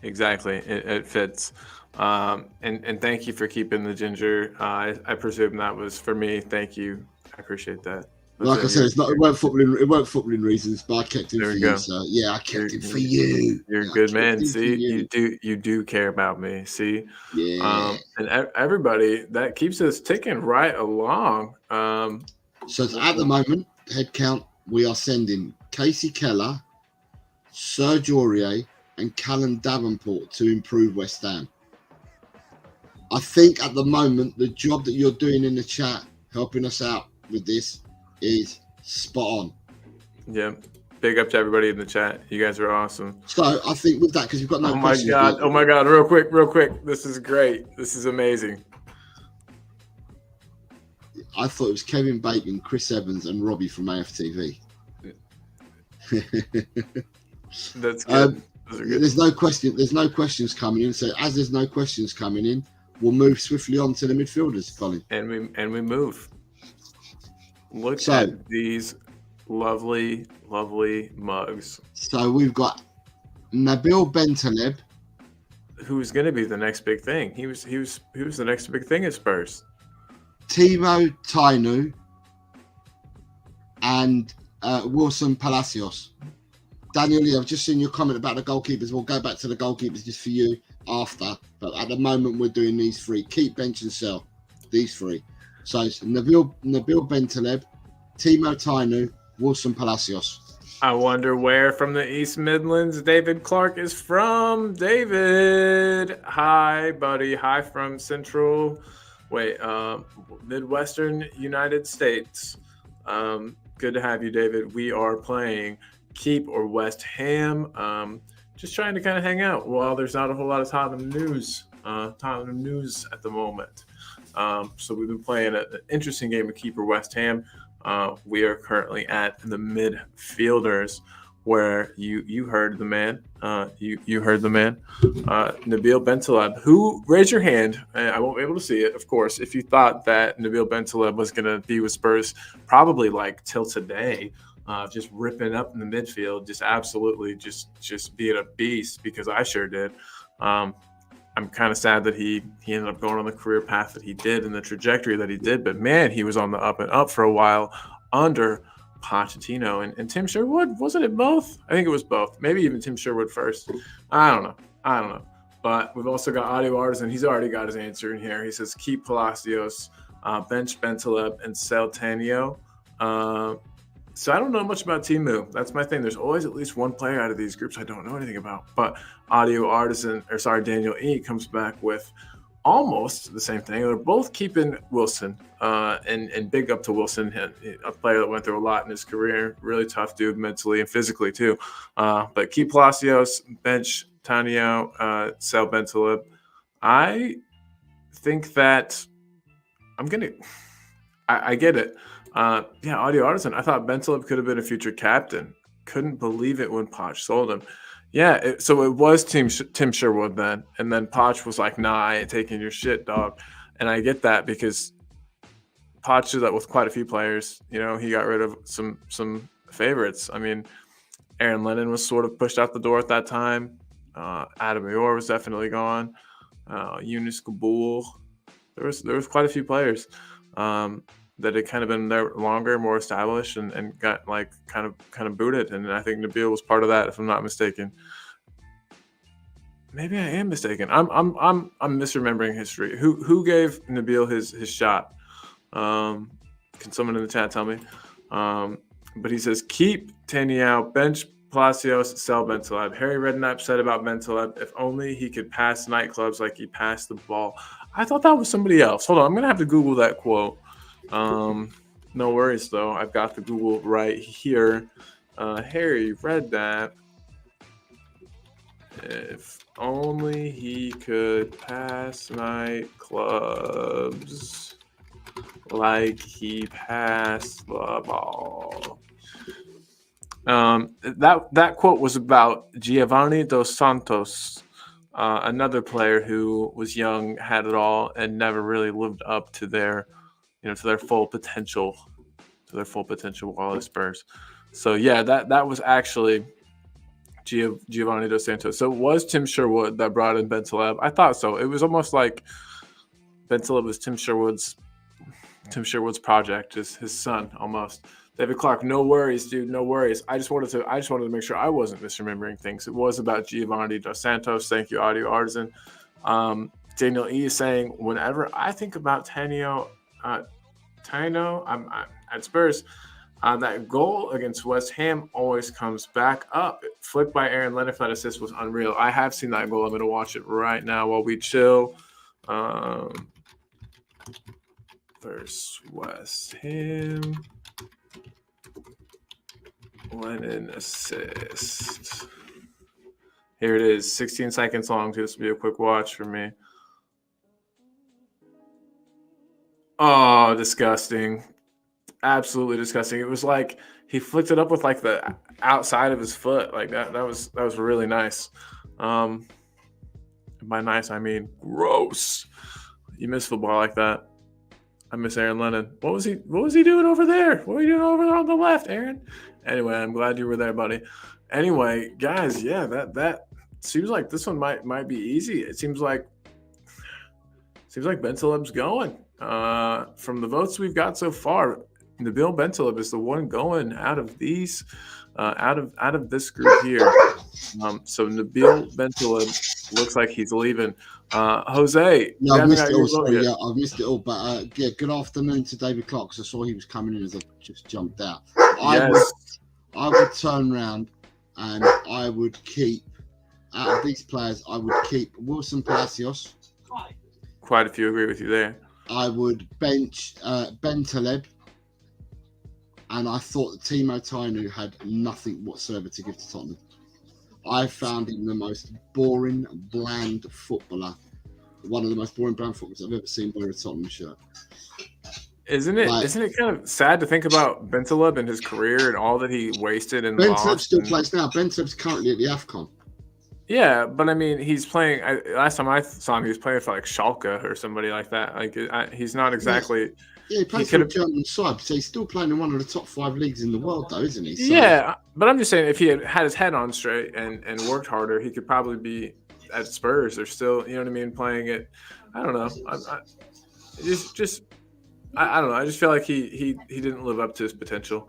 Exactly, it fits. And thank you for keeping the ginger. I presume that was for me. Thank you. I appreciate that. Like I said, it weren't footballing reasons, but I kept him for you. So yeah, I kept him for you. You're a good man. See, you do care about me. See, yeah. And everybody, that keeps us ticking right along. So at the moment, head count, we are sending Casey Keller, Serge Aurier, and Callum Davenport to improve West Ham. I think at the moment, the job that you're doing in the chat, helping us out with this, is spot on. Yeah. Big up to everybody in the chat. You guys are awesome. So I think with that, because you've got no questions. Oh my God. Real quick. This is great. This is amazing. I thought it was Kevin Bacon, Chris Evans, and Robbie from AFTV. That's good. There's no questions coming in. So as there's no questions coming in, we'll move swiftly on to the midfielders, Colin. And we move. Look at these lovely, lovely mugs. So we've got Nabil Bentaleb, who's going to be the next big thing. He was the next big thing at Spurs. Timo Tainu and Wilson Palacios. Daniel, I've just seen your comment about the goalkeepers. We'll go back to the goalkeepers just for you after. But at the moment, we're doing these 3. Keep, bench, and sell. These 3. So it's Nabil Bentaleb, Timo Tainu, Wilson Palacios. I wonder where from the East Midlands David Clark is from. David, hi, buddy. Hi from Midwestern United States. Good to have you, David. We are playing Keep or West Ham. Just trying to kind of hang out while there's not a whole lot of Tottenham news at the moment. So we've been playing an interesting game of Keep or West Ham. We are currently at the midfielders, where you heard the man. You heard the man, Nabil Bentaleb. Who, raise your hand? I won't be able to see it, of course. If you thought that Nabil Bentaleb was going to be with Spurs, probably like till today, just ripping up in the midfield, just absolutely just being a beast, because I sure did. I'm kind of sad that he ended up going on the career path that he did and the trajectory that he did. But man, he was on the up and up for a while under Pochettino and Tim Sherwood. Wasn't it both? I think it was both. Maybe even Tim Sherwood first. I don't know. But we've also got Audio Artisan. He's already got his answer in here. He says keep Palacios, bench Bentaleb, and sell Tanio. So I don't know much about Timu. That's my thing. There's always at least one player out of these groups I don't know anything about. But Daniel E comes back with almost the same thing. They're both keeping Wilson, and big up to Wilson, a player that went through a lot in his career. Really tough dude mentally and physically too. But keep Palacios, bench Tanio, sell Bentaleb. I think that I get it. Audio Artisan. I thought Bentaleb could have been a future captain. Couldn't believe it when Poch sold him. Yeah, so it was Tim Sherwood then, and then Poch was like, "Nah, I ain't taking your shit, dog." And I get that because Poch did that with quite a few players. You know, he got rid of some favorites. I mean, Aaron Lennon was sort of pushed out the door at that time. Adam Mayor was definitely gone. Yunus Kabul. There was quite a few players that had kind of been there longer, more established, and got like kind of booted. And I think Nabil was part of that, if I'm not mistaken. Maybe I am mistaken. I'm misremembering history. Who gave Nabil his shot? Can someone in the chat tell me? But he says keep Taniao, bench Palacios, sell Bentaleb. Harry Redknapp said about Bentaleb, if only he could pass nightclubs like he passed the ball. I thought that was somebody else. Hold on, I'm gonna have to Google that quote. No worries though. I've got the Google right here. Harry Redknapp. If only he could pass nightclubs like he passed the ball. That quote was about Giovanni dos Santos, another player who was young, had it all, and never really lived up to their full potential, while at Spurs. So yeah, that was actually Giovanni dos Santos. So it was Tim Sherwood that brought in Bentaleb. I thought so. It was almost like Bentaleb was Tim Sherwood's project, his son almost. David Clark, no worries, dude, no worries. I just wanted to make sure I wasn't misremembering things. It was about Giovanni dos Santos. Thank you, Audio Artisan. Daniel E is saying, whenever I think about Taino, I'm at Spurs. That goal against West Ham always comes back up. Flicked by Aaron Lennon for that assist was unreal. I have seen that goal. I'm going to watch it right now while we chill. Versus West Ham. Lennon assist. Here it is, 16 seconds long. This will be a quick watch for me. Oh, disgusting. Absolutely disgusting. It was like he flicked it up with like the outside of his foot. Like that was really nice. By nice, I mean gross. You miss football like that. I miss Aaron Lennon. What was he doing over there? What were you doing over there on the left, Aaron? Anyway, I'm glad you were there, buddy. Anyway, guys, yeah, that seems like this one might be easy. It seems like Bentaleb's going. From the votes we've got so far, Nabil Bentaleb is the one going out of these, out of this group here. So Nabil Bentaleb looks like he's leaving. Jose, yeah, I've missed it all. Sorry, yeah, I've missed it all. But yeah, good afternoon to David Clark, because I saw he was coming in as I just jumped out. I would turn around and I would keep, out of these players, I would keep Wilson Palacios. Quite a few agree with you there. I would bench Bentaleb. And I that Timo Tainu had nothing whatsoever to give to Tottenham. I found him the most boring, bland footballer. One of the most boring, bland footballers I've ever seen wear a Tottenham shirt. Isn't it kind of sad to think about Bentaleb and his career and all that he wasted and Bentaleb lost? Still plays now. Bentaleb's currently at the AFCON. Yeah, but I mean, he's playing. Last time I saw him, he was playing for like Schalke or somebody like that. Like he's not exactly. Yeah, he plays for the German side, so he's still playing in one of the top 5 leagues in the world, though, isn't he? So, yeah, but I'm just saying, if he had his head on straight and worked harder, he could probably be at Spurs. They're still, you know what I mean, playing it. I don't know. Just I don't know. I just feel like he didn't live up to his potential.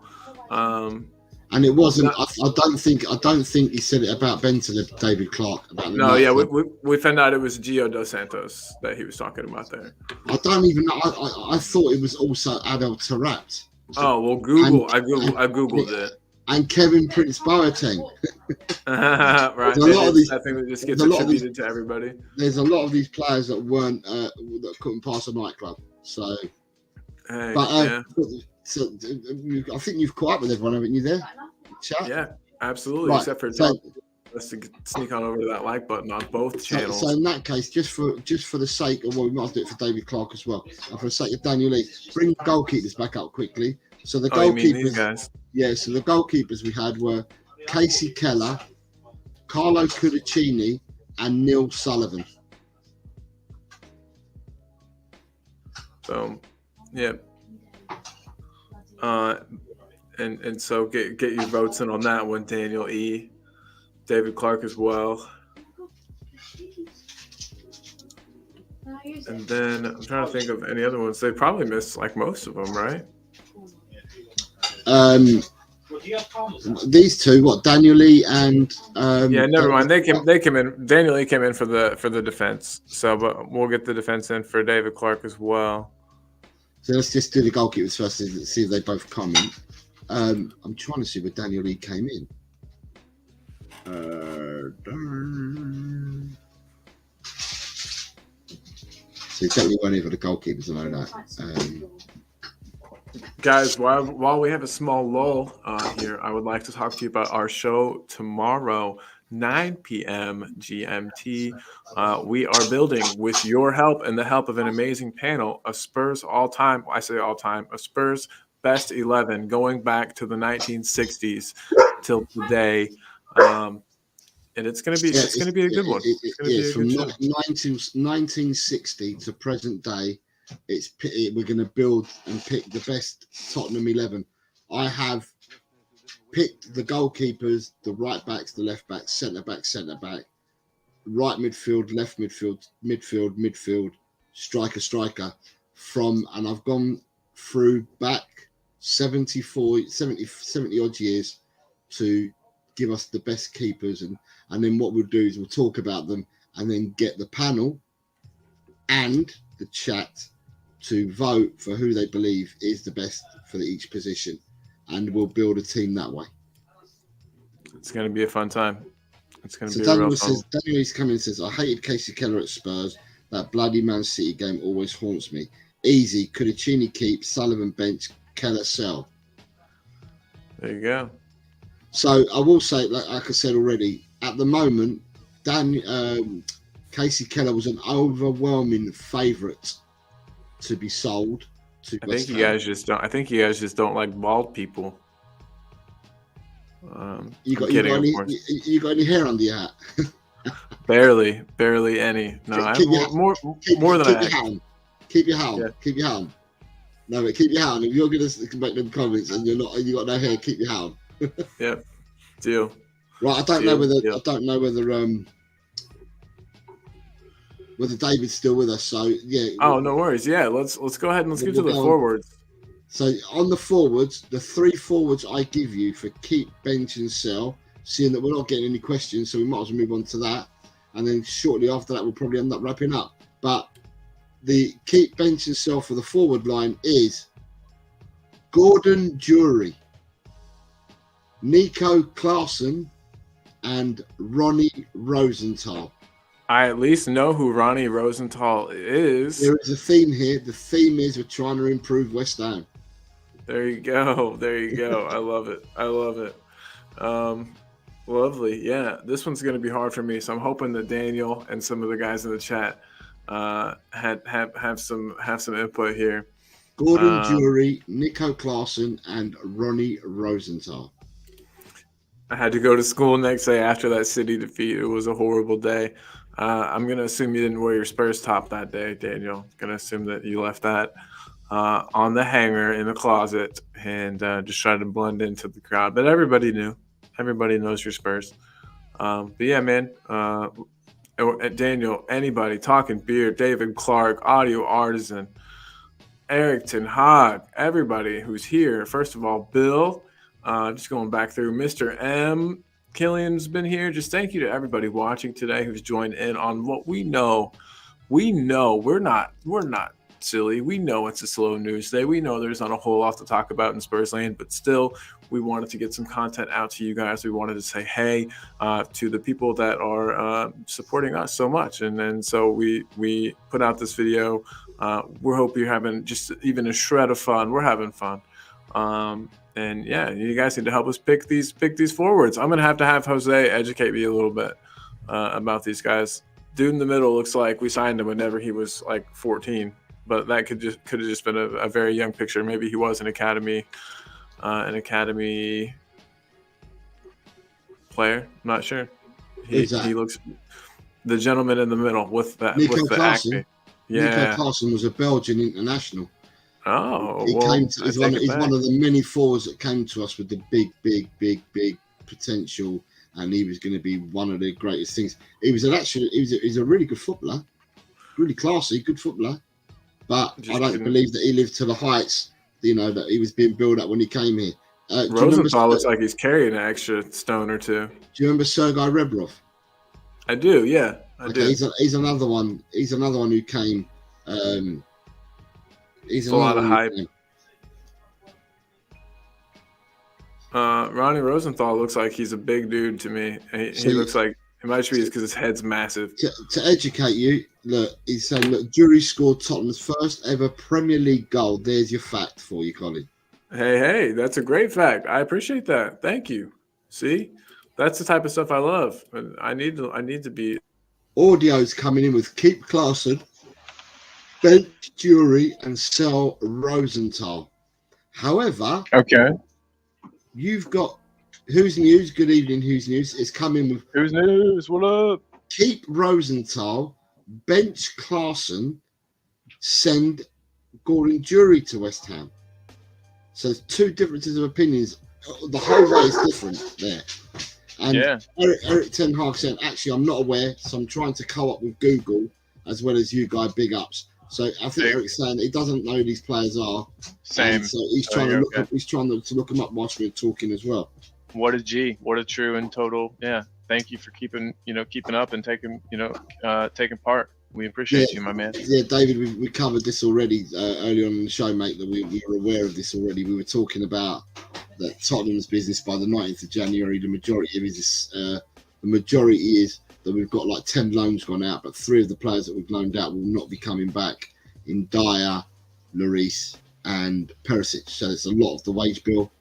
And it wasn't. Not, I don't think. I don't think he said it about Benton, David Clark, about the no, yeah, night. we found out it was Gio dos Santos that he was talking about there. I don't even know. I thought it was also Adel Taarabt. Oh well, I googled it. And Kevin Prince Boateng. Right, There's a lot of these. I think that just gets attributed to everybody. There's a lot of these players that weren't that couldn't pass a nightclub. So, Hey, but yeah. so I think you've caught up with everyone, haven't you? There, chat. Yeah, absolutely. Right. Except for us to sneak on over to that like button on both channels. So in that case, just for the sake of, well, we might do it for David Clark as well, and for the sake of Daniel Lee, bring the goalkeepers back up quickly. So the you mean these goalkeepers, guys? yeah. So the goalkeepers we had were Casey Keller, Carlo Cudicini, and Neil Sullivan. So, yeah. And so get your votes in on that one, Daniel E. David Clark as well. And then I'm trying to think of any other ones. They probably missed like most of them, right? These two, what, Daniel Lee and yeah, never mind. They came in. Daniel Lee came in for the defense. So, but we'll get the defense in for David Clark as well. So let's just do the goalkeepers first. See if they both come in. I'm trying to see where Daniel Lee came in. So he definitely weren't even the goalkeepers, I know that. Guys, while we have a small lull here, I would like to talk to you about our show tomorrow, 9 p.m. GMT. We are building, with your help and the help of an amazing panel, a Spurs all-time, I say all-time, a Spurs best 11 going back to the 1960s till today. And it's going to be a good one. From 1960 to present day. We're going to build and pick the best Tottenham 11. I have picked the goalkeepers, the right backs, the left backs, centre back, right midfield, left midfield, striker and I've gone through back 70 odd years to give us the best keepers, and then what we'll do is we'll talk about them and then get the panel and the chat to vote for who they believe is the best for each position, and we'll build a team that way. It's going to be a fun time. It's going to be Daniel real fun. Daniel's coming and says, I hated Casey Keller at Spurs. That bloody Man City game always haunts me. Easy. Cudicini keep, Sullivan bench, Keller sell. There you go. So I will say, like I said already, at the moment, Casey Keller was an overwhelming favourite to be sold to I think you guys just don't like bald people. You got any hair under your hat? barely any. No, I have more than I have. Keep your hand. No, but keep your hand. If you're gonna make them comments and you got no hair, keep your hand. Yep. Deal. Right. I don't know whether David's still with us. So yeah. Oh, no worries. Yeah, let's go ahead and let's get to the forwards. So on the forwards, the three forwards I give you for keep, bench, and sell. Seeing that we're not getting any questions, so we might as well move on to that. And then shortly after that, we'll probably end up wrapping up. But the keep, bench, and sell for the forward line is Gordon Jury, Nico Klaassen, and Ronnie Rosenthal. I at least know who Ronnie Rosenthal is. There is a theme here. The theme is we're trying to improve West Ham. There you go. I love it. Lovely. Yeah, this one's going to be hard for me, so I'm hoping that Daniel and some of the guys in the chat have some input here. Gordon Jury, Nico Klaassen, and Ronnie Rosenthal. I had to go to school next day after that City defeat. It was a horrible day. I'm going to assume you didn't wear your Spurs top that day, Daniel. Going to assume that you left that on the hanger in the closet and just tried to blend into the crowd. But everybody knew. Everybody knows your Spurs. But yeah, man, Daniel, anybody, Talking Beer, David Clark, Audio Artisan, Eric Ten Hag, everybody who's here. First of all, Bill, just going back through, Mr. M, Killian's been here. Just thank you to everybody watching today who's joined in on what we know. We know we're not silly. We know it's a slow news day. We know there's not a whole lot to talk about in Spurs land, but still, we wanted to get some content out to you guys. We wanted to say hey to the people that are supporting us so much, and then so we put out this video. We hope you're having just even a shred of fun. We're having fun, and yeah, you guys need to help us pick these forwards. I'm gonna have Jose educate me a little bit about these guys. Dude in the middle looks like we signed him whenever he was like 14, but that could have just been a very young picture. Maybe he was an academy player. I'm not sure. He looks the gentleman in the middle with the acne. Yeah, Nico Clarkson was a Belgian international. Oh, he's one of the many forwards that came to us with the big potential, and he was going to be one of the greatest things. He's a really good footballer, really classy, good footballer. But I don't believe that he lived to the heights, that he was being built up when he came here. Rosenthal looks like he's carrying an extra stone or two. Do you remember Sergei Rebrov? I do, yeah. I do. He's another one. He's another one who came. He's a lot of hype. Ronnie Rosenthal looks like he's a big dude to me. He looks like it might be because his head's massive. To educate you, look, he's saying, look, Jury scored Tottenham's first ever Premier League goal. There's your fact for you, Colin. Hey, that's a great fact. I appreciate that. Thank you. See, that's the type of stuff I love. I need to be. Audio's coming in with keep Klaassen, bench Jury, and sell Rosenthal. However, okay, you've got Who's News. Good evening, Who's News is coming with Who's News. What up? Keep Rosenthal, bench Klaassen, send Gordon Jury to West Ham. So there's two differences of opinions. The whole way is different there. And yeah. Eric Ten Hag said, actually, I'm not aware, so I'm trying to co-op with Google as well as you guys, big ups. So I think Eric's saying he doesn't know who these players are. Same. So he's trying to look up, he's trying to look them up whilst we're talking as well. What a G. What a true and total. Yeah. Thank you for keeping up and taking part. We appreciate you, my man. Yeah, David, we covered this already early on in the show, mate, that we were aware of this already. We were talking about that Tottenham's business by the 19th of January. The majority is that we've got like 10 loans gone out, but 3 of the players that we've loaned out will not be coming back in Dyer, Lloris, and Perisic. So it's a lot of the wage bill.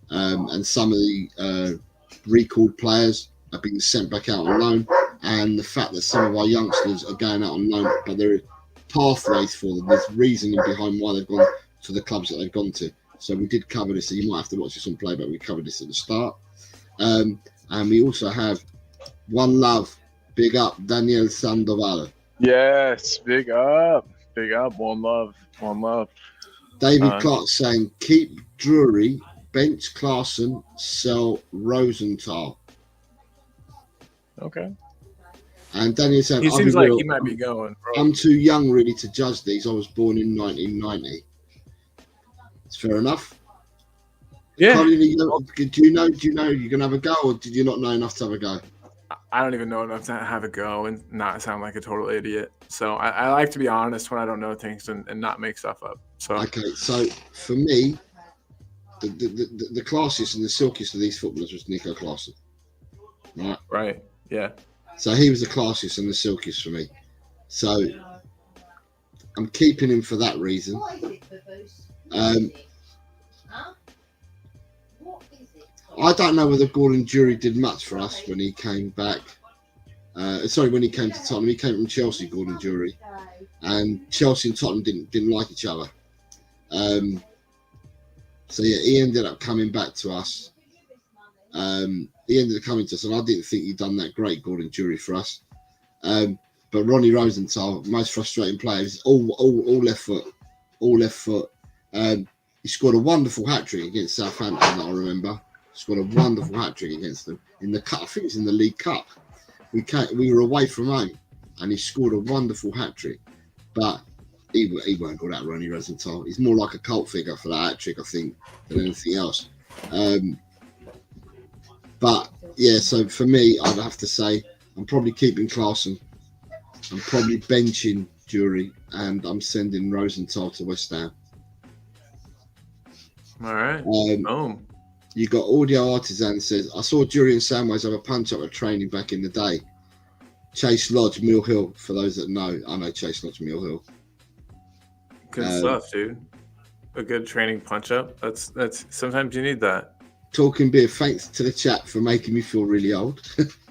And some of the recalled players are being sent back out on loan. And the fact that some of our youngsters are going out on loan, but there are pathways for them. There's reasoning behind why they've gone to the clubs that they've gone to. So we did cover this. So you might have to watch this on play, but we covered this at the start. And we also have One Love. Big up, Daniel Sandoval. Yes, big up. Big up. One Love. David Clark saying, keep Drury, bench Klaassen, sell Rosenthal. Okay. And Daniel said, he seems like he might be going. Bro. I'm too young really to judge these. I was born in 1990. It's fair enough. Yeah. Colin, do you know you're gonna have a go, or did you not know enough to have a go? I don't even know enough to have a go and not sound like a total idiot. So I like to be honest when I don't know things and not make stuff up. So okay, so for me, the classiest and the silkiest of these footballers was Nico Klaassen. Right. Yeah. So he was the classiest and the silkiest for me. So I'm keeping him for that reason. I don't know whether Gordon Jury did much for us when he came back. When he came to Tottenham. He came from Chelsea, Gordon Jury. And Chelsea and Tottenham didn't like each other. So yeah, he ended up coming back to us. He ended up coming to us, and I didn't think he'd done that great, Gordon Jury, for us. But Ronnie Rosenthal, most frustrating player, all left foot. He scored a wonderful hat-trick against Southampton, I remember. Scored a wonderful hat-trick against them in the cup. I think it was in the League Cup. We were away from home, and he scored a wonderful hat-trick. But he won't call that Ronnie Rosenthal. He's more like a cult figure for that hat-trick, I think, than anything else. But, yeah, so for me, I'd have to say I'm probably keeping Klaassen. I'm probably benching Jury, and I'm sending Rosenthal to West Ham. All right. You got Audio Artisan says, I saw Jury and Samways have a punch-up at training back in the day. Chase Lodge, Mill Hill, for those that know. I know Chase Lodge, Mill Hill. Good stuff, dude. A good training punch-up. That's sometimes you need that. Talking beer, thanks to the chat for making me feel really old.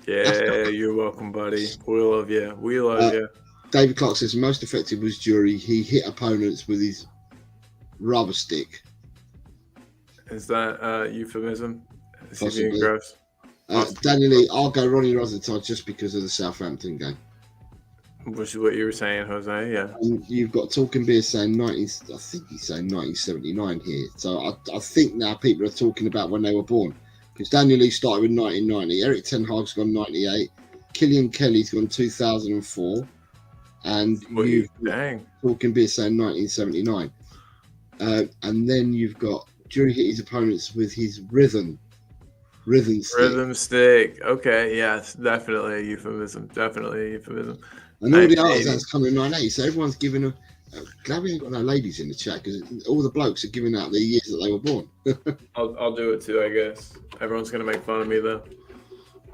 Yeah, you're welcome, buddy. We love you. We love you. David Clark says, most effective was Jury. He hit opponents with his rubber stick. Is that euphemism? Is he Possibly. being gross? Daniel Lee, I'll go Ronnie Rosenthal just because of the Southampton game. Which is what you were saying, Jose. Yeah. And you've got Talking Beer saying I think he's saying 1979 here. So I think now people are talking about when they were born. Because Daniel Lee started with 1990. Eric Ten Hag's gone 98. Killian Kelly's gone 2004. And you've Talking Beer saying 1979. And then you've got Jury hit his opponents with his rhythm stick. Rhythm stick. Okay, yes, definitely a euphemism. Definitely a euphemism. And all the artisans come in 98, so everyone's giving a. Glad we ain't got no ladies in the chat because all the blokes are giving out the years that they were born. I'll do it too, I guess. Everyone's gonna make fun of me though.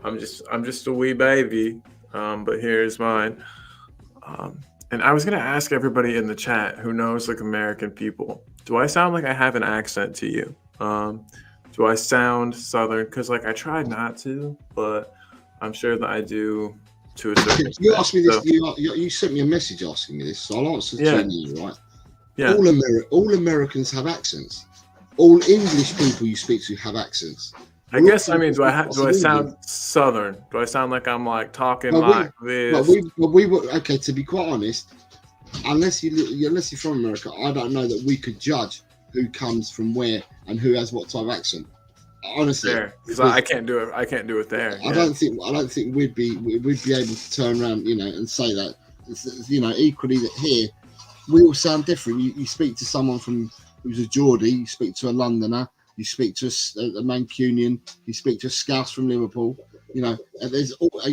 I'm just a wee baby, but here's mine. And I was gonna ask everybody in the chat who knows like American people. Do I sound like I have an accent to you? Do I sound Southern? Because like I tried not to, but I'm sure that I do to a certain extent. You asked me this. So, you sent me a message asking me this, so I'll answer to you, right? Yeah. All Americans have accents. All English people you speak to have accents. I guess I mean, do I sound Southern? Do I sound like I'm like talking like this? We were okay. To be quite honest, unless you're from America, I don't know that we could judge who comes from where and who has what type of accent. Honestly, because I can't do it. I can't do it there. I don't think we'd be able to turn around, and say that. Equally that here we all sound different. You speak to someone who's a Geordie, you speak to a Londoner, you speak to a Mancunian, you speak to a Scouse from Liverpool. You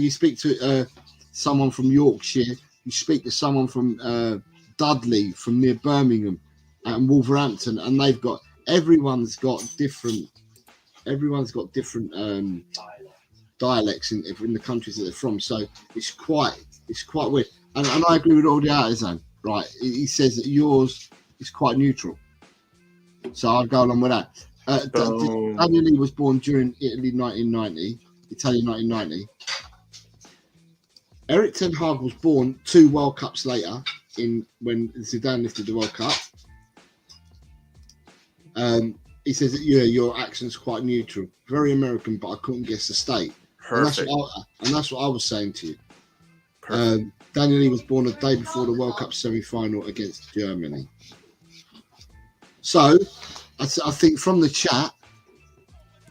speak to someone from Yorkshire, you speak to someone from Dudley, from near Birmingham and Wolverhampton, and everyone's got different dialects in the countries that they're from. So it's quite weird. And I agree with all the artisan. Right, he says that yours is quite neutral. So I'll go along with that. Daniel Lee was born during Italian 1990. Eric Ten Hag was born 2 World Cups later, when Zidane lifted the World Cup. He says that your accent's quite neutral, very American, but I couldn't guess the state. Perfect. And that's what I was saying to you. Daniel Lee was born a day before the World Cup semi-final against Germany. So I think from the chat,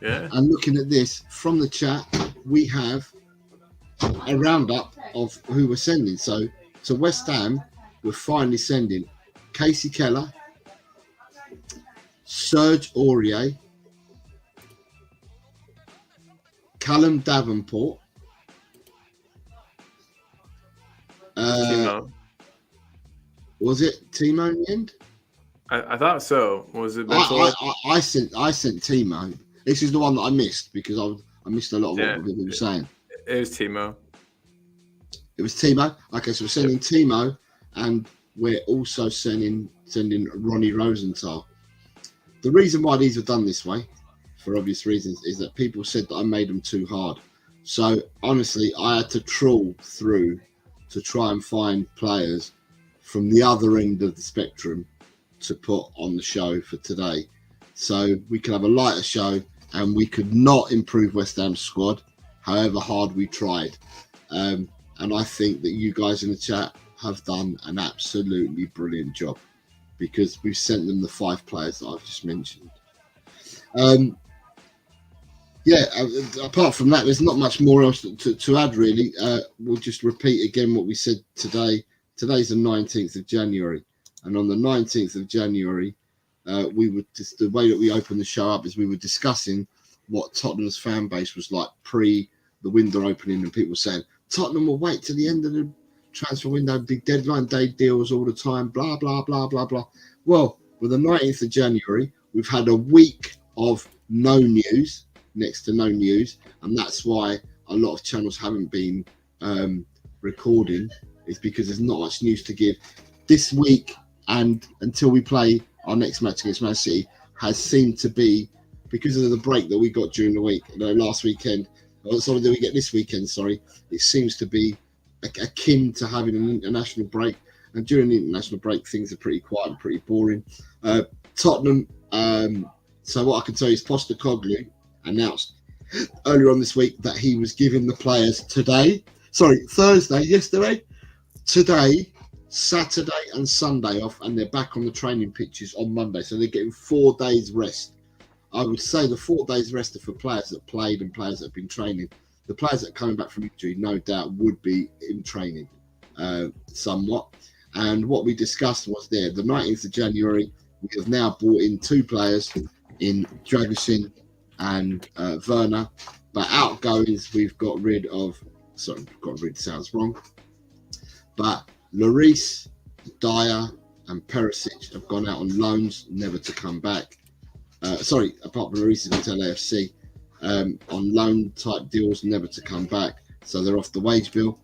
and looking at this from the chat, we have a roundup of who we're sending. So to West Ham, we're finally sending Casey Keller, Serge Aurier, Callum Davenport, Timo. Was it Timo in the end? I thought so. Was it? I sent Timo. This is the one that I missed because I missed a lot of what we were saying. It was Timo. It was Timo. Okay, so we're sending Timo, and we're also sending Ronnie Rosenthal. The reason why these are done this way, for obvious reasons, is that people said that I made them too hard. So honestly, I had to trawl through to try and find players from the other end of the spectrum to put on the show for today. So we could have a lighter show and we could not improve West Ham's squad, however hard we tried. And I think that you guys in the chat have done an absolutely brilliant job because we've sent them the 5 players that I've just mentioned. Yeah, apart from that, there's not much more else to add, really. We'll just repeat again what we said today. Today's the 19th of January. And on the 19th of January, we would just, the way that we opened the show up is we were discussing what Tottenham's fan base was like pre the window opening, and people saying Tottenham will wait to the end of the transfer window, big deadline day deals all the time, blah, blah, blah, blah, blah. Well, with the 19th of January, we've had a week of no news, next to no news, and that's why a lot of channels haven't been recording, is because there's not much news to give. This week, and until we play our next match against Man City, has seemed to be, because of the break that we got during the week, last weekend, or something that we get this weekend, sorry, it seems to be akin to having an international break. And during the international break, things are pretty quiet and pretty boring. Tottenham, so what I can tell you is Postecoglou announced earlier on this week that he was giving the players yesterday, today, Saturday and Sunday off, and they're back on the training pitches on Monday. So they're getting 4 days rest. I would say the 4 days rest are for players that played and players that have been training. The players that are coming back from injury, no doubt, would be in training somewhat. And what we discussed was the 19th of January, we have now brought in 2 players in Dragusin and Werner. But outgoings, we've got rid of, sounds wrong. But Lloris, Dyer and Perisic have gone out on loans, never to come back. Apart from Lloris is going to LAFC. On loan type deals, never to come back, so they're off the wage bill.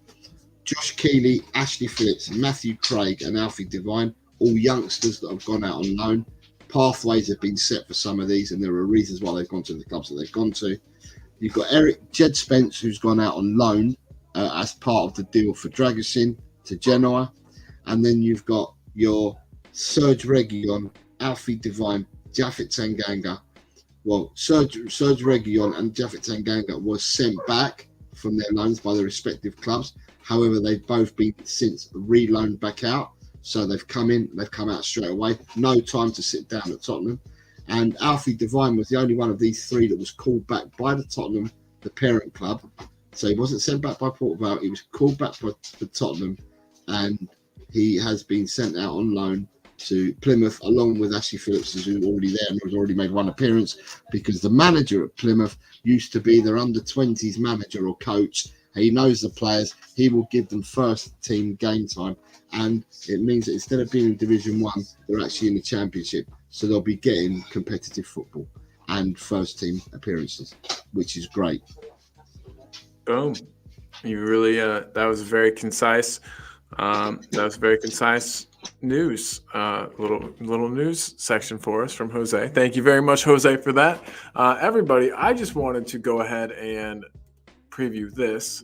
Josh Keeley, Ashley Phillips, Matthew Craig and Alfie Devine, all youngsters that have gone out on loan. Pathways have been set for some of these, and there are reasons why they've gone to the clubs that they've gone to. You've got Jed Spence, who's gone out on loan as part of the deal for Dragusin to Genoa, and then you've got your Serge Reguilon, Alfie Devine, Japhet Tanganga. Well, Serge Reguilon and Japhet Tanganga was sent back from their loans by their respective clubs. However, they've both been since re-loaned back out. So they've come in, they've come out straight away. No time to sit down at Tottenham. And Alfie Devine was the only one of these 3 that was called back by the Tottenham, the parent club. So he wasn't sent back by Portvale. He was called back by Tottenham. And he has been sent out on loan to Plymouth, along with Ashley Phillips, who's already there and has already made 1 appearance, because the manager at Plymouth used to be their under-20s manager or coach. He knows the players. He will give them first team game time, and it means that instead of being in Division 1, they're actually in the Championship, so they'll be getting competitive football and first team appearances, which is great. Boom. You really that was very concise. That was very concise news, little news section for us from Jose. Thank you very much, Jose, for that. Everybody, I just wanted to go ahead and preview this.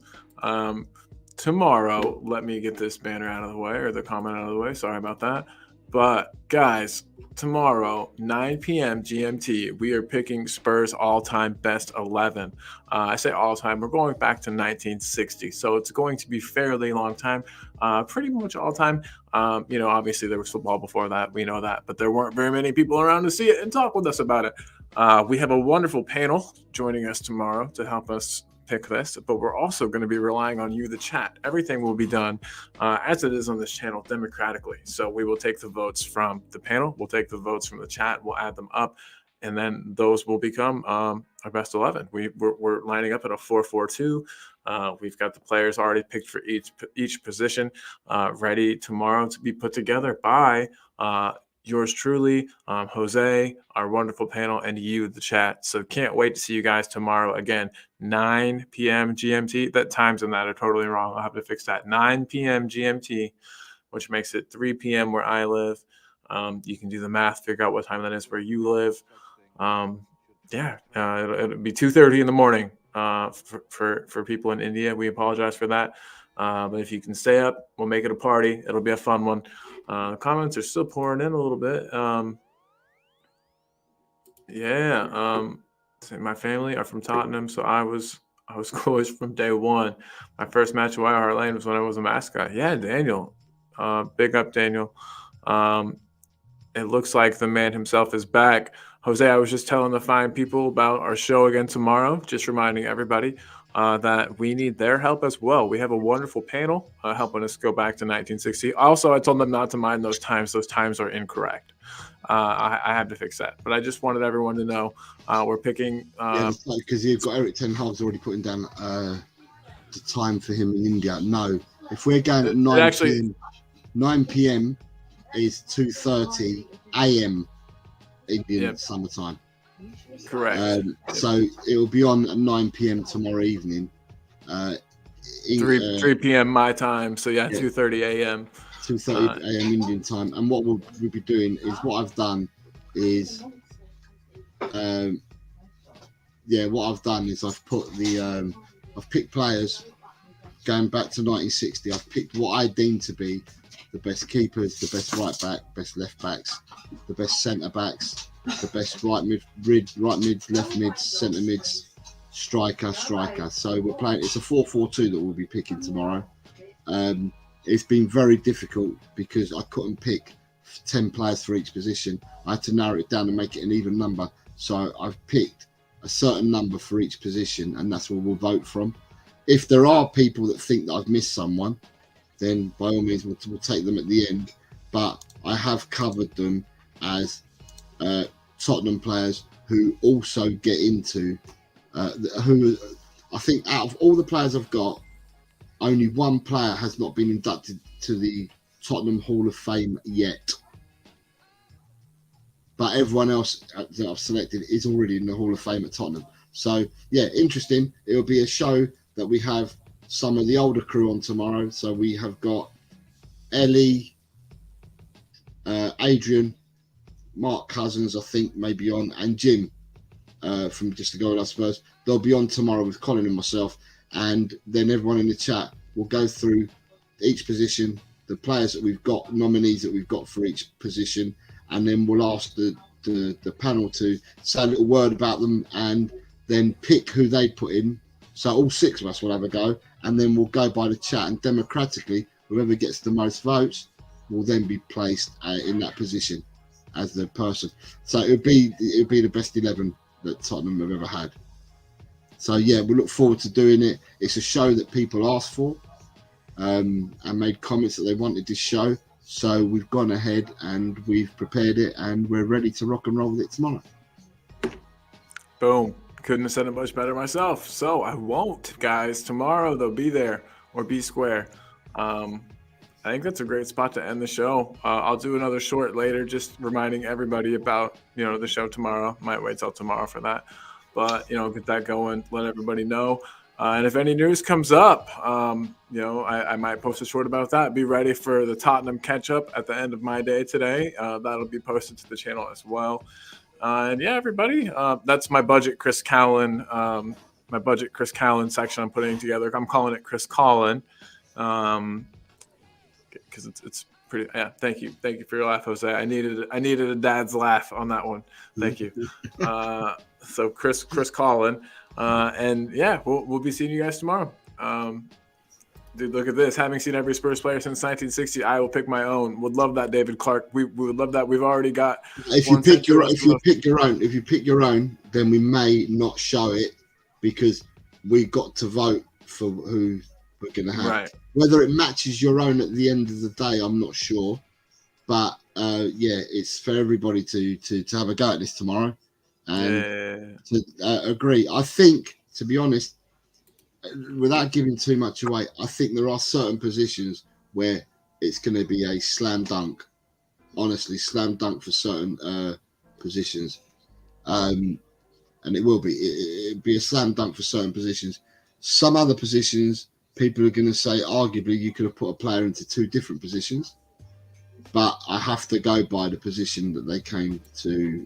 Tomorrow, let me get this banner out of the way, or the comment out of the way. Sorry about that. But guys, tomorrow, 9 p.m. GMT, we are picking Spurs all-time best 11. I say all-time. We're going back to 1960, so it's going to be fairly long time. Pretty much all-time. Obviously there was football before that. We know that, but there weren't very many people around to see it and talk with us about it. We have a wonderful panel joining us tomorrow to help us pick this, but we're also going to be relying on you, the chat. Everything will be done as it is on this channel democratically. So we will take the votes from the panel, we'll take the votes from the chat, we'll add them up, and then those will become our best 11. We're lining up at a 4-4-2. We've got the players already picked for each position, ready tomorrow to be put together by yours truly, Jose, our wonderful panel, and you, the chat. So can't wait to see you guys tomorrow. Again, 9 p.m. GMT. That times in that are totally wrong. I'll have to fix that. 9 p.m. GMT, which makes it 3 p.m. where I live. You can do the math, figure out what time that is where you live. It'll be 2:30 in the morning for people in India. We apologize for that. But if you can stay up, we'll make it a party. It'll be a fun one. Comments are still pouring in a little bit. My family are from Tottenham, so I was close from day one. My first match at White Hart Lane was when I was a mascot. Yeah, Daniel. Big up, Daniel. it looks like the man himself is back. Jose, I was just telling the fine people about our show again tomorrow, just reminding everybody that we need their help as well. We have a wonderful panel helping us go back to 1960. Also, I told them not to mind those times. Those times are incorrect. I have to fix that. But I just wanted everyone to know we're picking. Because you've got Eric Ten Hag's already putting down the time for him in India. No, if we're going at 9 p.m. is 2:30 a.m. Indian summertime. Correct. So it will be on at 9 p.m. tomorrow evening. 3 p.m. my time. So 2:30 a.m. 2:30 a.m. Indian time. And what we'll be doing is what I've done is I've put I've picked players going back to 1960. I've picked what I deem to be the best keepers, the best right back, best left backs, the best centre backs, the best right mids, left mids, centre mids, striker. So we're playing. It's a 4-4-2 that we'll be picking tomorrow. It's been very difficult because I couldn't pick 10 players for each position. I had to narrow it down and make it an even number. So I've picked a certain number for each position, and that's where we'll vote from. If there are people that think that I've missed someone, then by all means we'll take them at the end. But I have covered them as Tottenham players who also get into who I think out of all the players I've got, only one player has not been inducted to the Tottenham Hall of Fame yet. But everyone else that I've selected is already in the Hall of Fame at Tottenham. So, interesting. It'll be a show that we have some of the older crew on tomorrow. So we have got Ellie, Adrian, Mark Cousins, I think, maybe on, and Jim from Just to Go with Us Spurs. They'll be on tomorrow with Colin and myself. And then everyone in the chat will go through each position, the players that we've got, nominees that we've got for each position, and then we'll ask the panel to say a little word about them and then pick who they put in. So all six of us will have a go, and then we'll go by the chat, and democratically, whoever gets the most votes will then be placed in that position as the person. So it'll be the best 11 that Tottenham have ever had. So we look forward to doing it. It's a show that people asked for and made comments that they wanted this show. So we've gone ahead and we've prepared it, and we're ready to rock and roll with it tomorrow. Boom. Couldn't have said it much better myself. So I won't, guys. Tomorrow they'll be there, or be square. I think that's a great spot to end the show. I'll do another short later, just reminding everybody about, the show tomorrow. Might wait till tomorrow for that. But, get that going, let everybody know. And if any news comes up, I might post a short about that. Be ready for the Tottenham catch-up at the end of my day today. That'll be posted to the channel as well. Everybody, that's my budget Chris Callan section I'm putting together. I'm calling it Chris Collin because it's pretty. Yeah, thank you for your laugh, Jose. I needed a dad's laugh on that one. Thank you. So Chris Collin, we'll be seeing you guys tomorrow. Dude, look at this. Having seen every Spurs player since 1960, I will pick my own. Would love that, David Clark. We would love that. We've already got. If you pick your own, then we may not show it because we got to vote for who we're going to have. Right. Whether it matches your own at the end of the day, I'm not sure. But it's for everybody to have a go at this tomorrow and to agree. I think, to be honest, without giving too much away, I think there are certain positions where it's going to be a slam dunk. Honestly, slam dunk for certain positions. And it will be. It'll be a slam dunk for certain positions. Some other positions, people are going to say, arguably, you could have put a player into two different positions. But I have to go by the position that they came to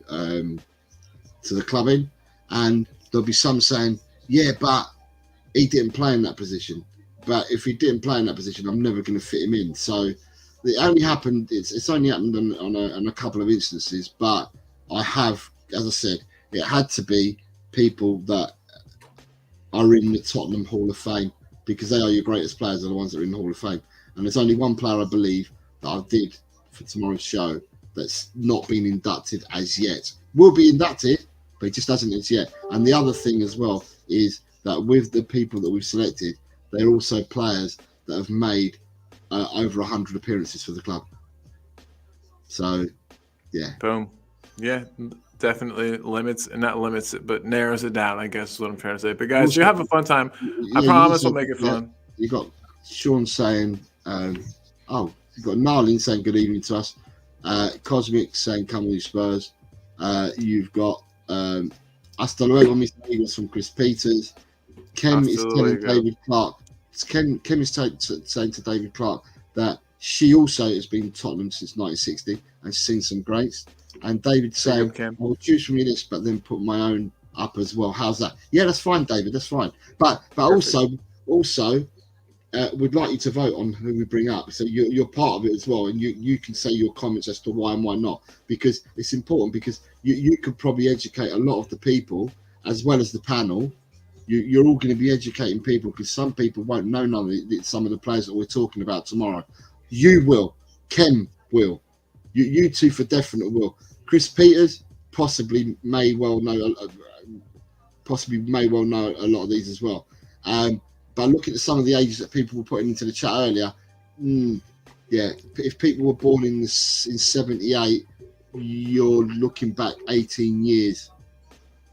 the club in. And there'll be some saying, but he didn't play in that position. But if he didn't play in that position, I'm never going to fit him in. So it only happened. It's only happened on a couple of instances. But I have, as I said, it had to be people that are in the Tottenham Hall of Fame because they are your greatest players, are the ones that are in the Hall of Fame. And there's only one player I believe that I did for tomorrow's show that's not been inducted as yet. Will be inducted, but he just hasn't as yet. And the other thing as well is that with the people that we've selected, they're also players that have made over 100 appearances for the club. So, yeah. Boom. Yeah, definitely limits, and not limits it, but narrows it down, I guess is what I'm trying to say. But guys, you have a fun time. I promise we'll make it fun. You got Sean saying, you got Narlin saying good evening to us. Cosmic saying come on you Spurs. You've got hasta luego Mr. Eagles from Chris Peters. Kem is telling David Clark. Kem is saying to David Clark that she also has been Tottenham since 1960 and she's seen some greats. And David saying, I'll choose from your list, but then put my own up as well. How's that? Yeah, that's fine, David. That's fine. But also, we'd like you to vote on who we bring up. So you're part of it as well. And you can say your comments as to why and why not. Because it's important, because you could probably educate a lot of the people as well as the panel. You're all going to be educating people, because some people won't know some of the players that we're talking about tomorrow. You will. Ken will. You two for definite will. Chris Peters possibly may well know a lot of these as well. But looking at some of the ages that people were putting into the chat earlier, if people were born in 78, you're looking back 18 years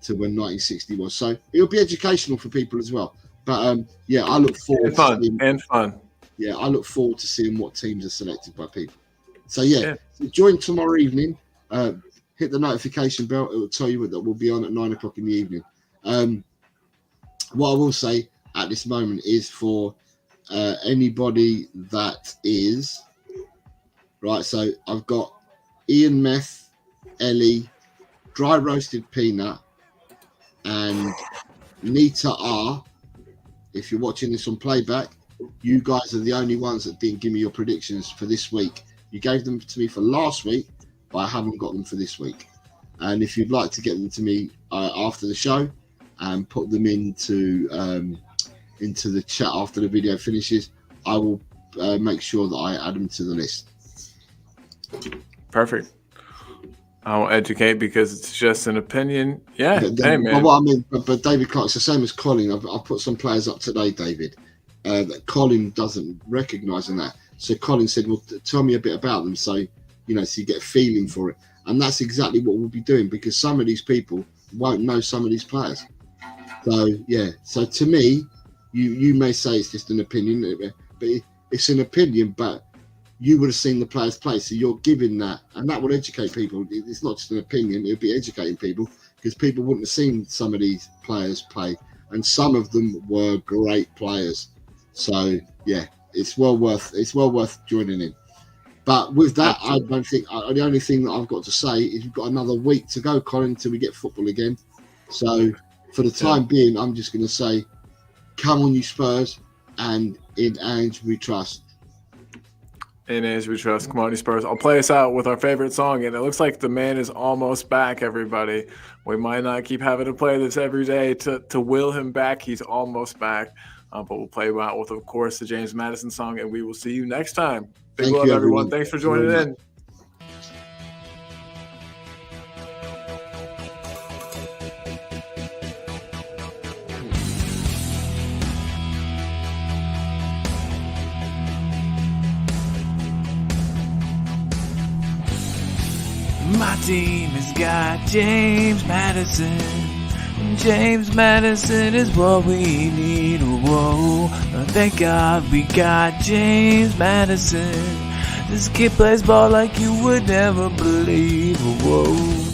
to when 1960 was. So it'll be educational for people as well. But I look forward to fun. Yeah, I look forward to seeing what teams are selected by people. So join tomorrow evening. Hit the notification bell. It will tell you that we'll be on at 9 o'clock in the evening. What I will say at this moment is for anybody that is right. So I've got Ian Meth, Ellie, Dry Roasted Peanut, and Nita R. If you're watching this on playback, you guys are the only ones that didn't give me your predictions for this week. You gave them to me for last week, but I haven't got them for this week. And if you'd like to get them to me after the show and put them into the chat after the video finishes, I will make sure that I add them to the list. Perfect. I will educate, because it's just an opinion. Yeah, hey, man. But what I mean, but David Clark's the same as Colin. I've put some players up today, David, that Colin doesn't recognise in that. So Colin said, well, tell me a bit about them. So, so you get a feeling for it. And that's exactly what we'll be doing, because some of these people won't know some of these players. So, So to me, you may say it's just an opinion, but it's an opinion, but you would have seen the players play. So you're giving that, and that will educate people. It's not just an opinion. It'll be educating people, because people wouldn't have seen some of these players play. And some of them were great players. So, it's well worth joining in. But with that, I don't think the only thing that I've got to say is we've got another week to go, Colin, until we get football again. So for the time being, I'm just going to say, come on, you Spurs, and in Ange we trust. In Ange we trust. Come on, you Spurs. I'll play us out with our favorite song, and it looks like the man is almost back, everybody. We might not keep having to play this every day to will him back. He's almost back. But we'll play him out with, of course, the James Madison song, and we will see you next time. Big love, everyone. Thanks for joining in. My team has got James Madison. James Madison is what we need. Whoa, thank God we got James Madison. This kid plays ball like you would never believe. Whoa.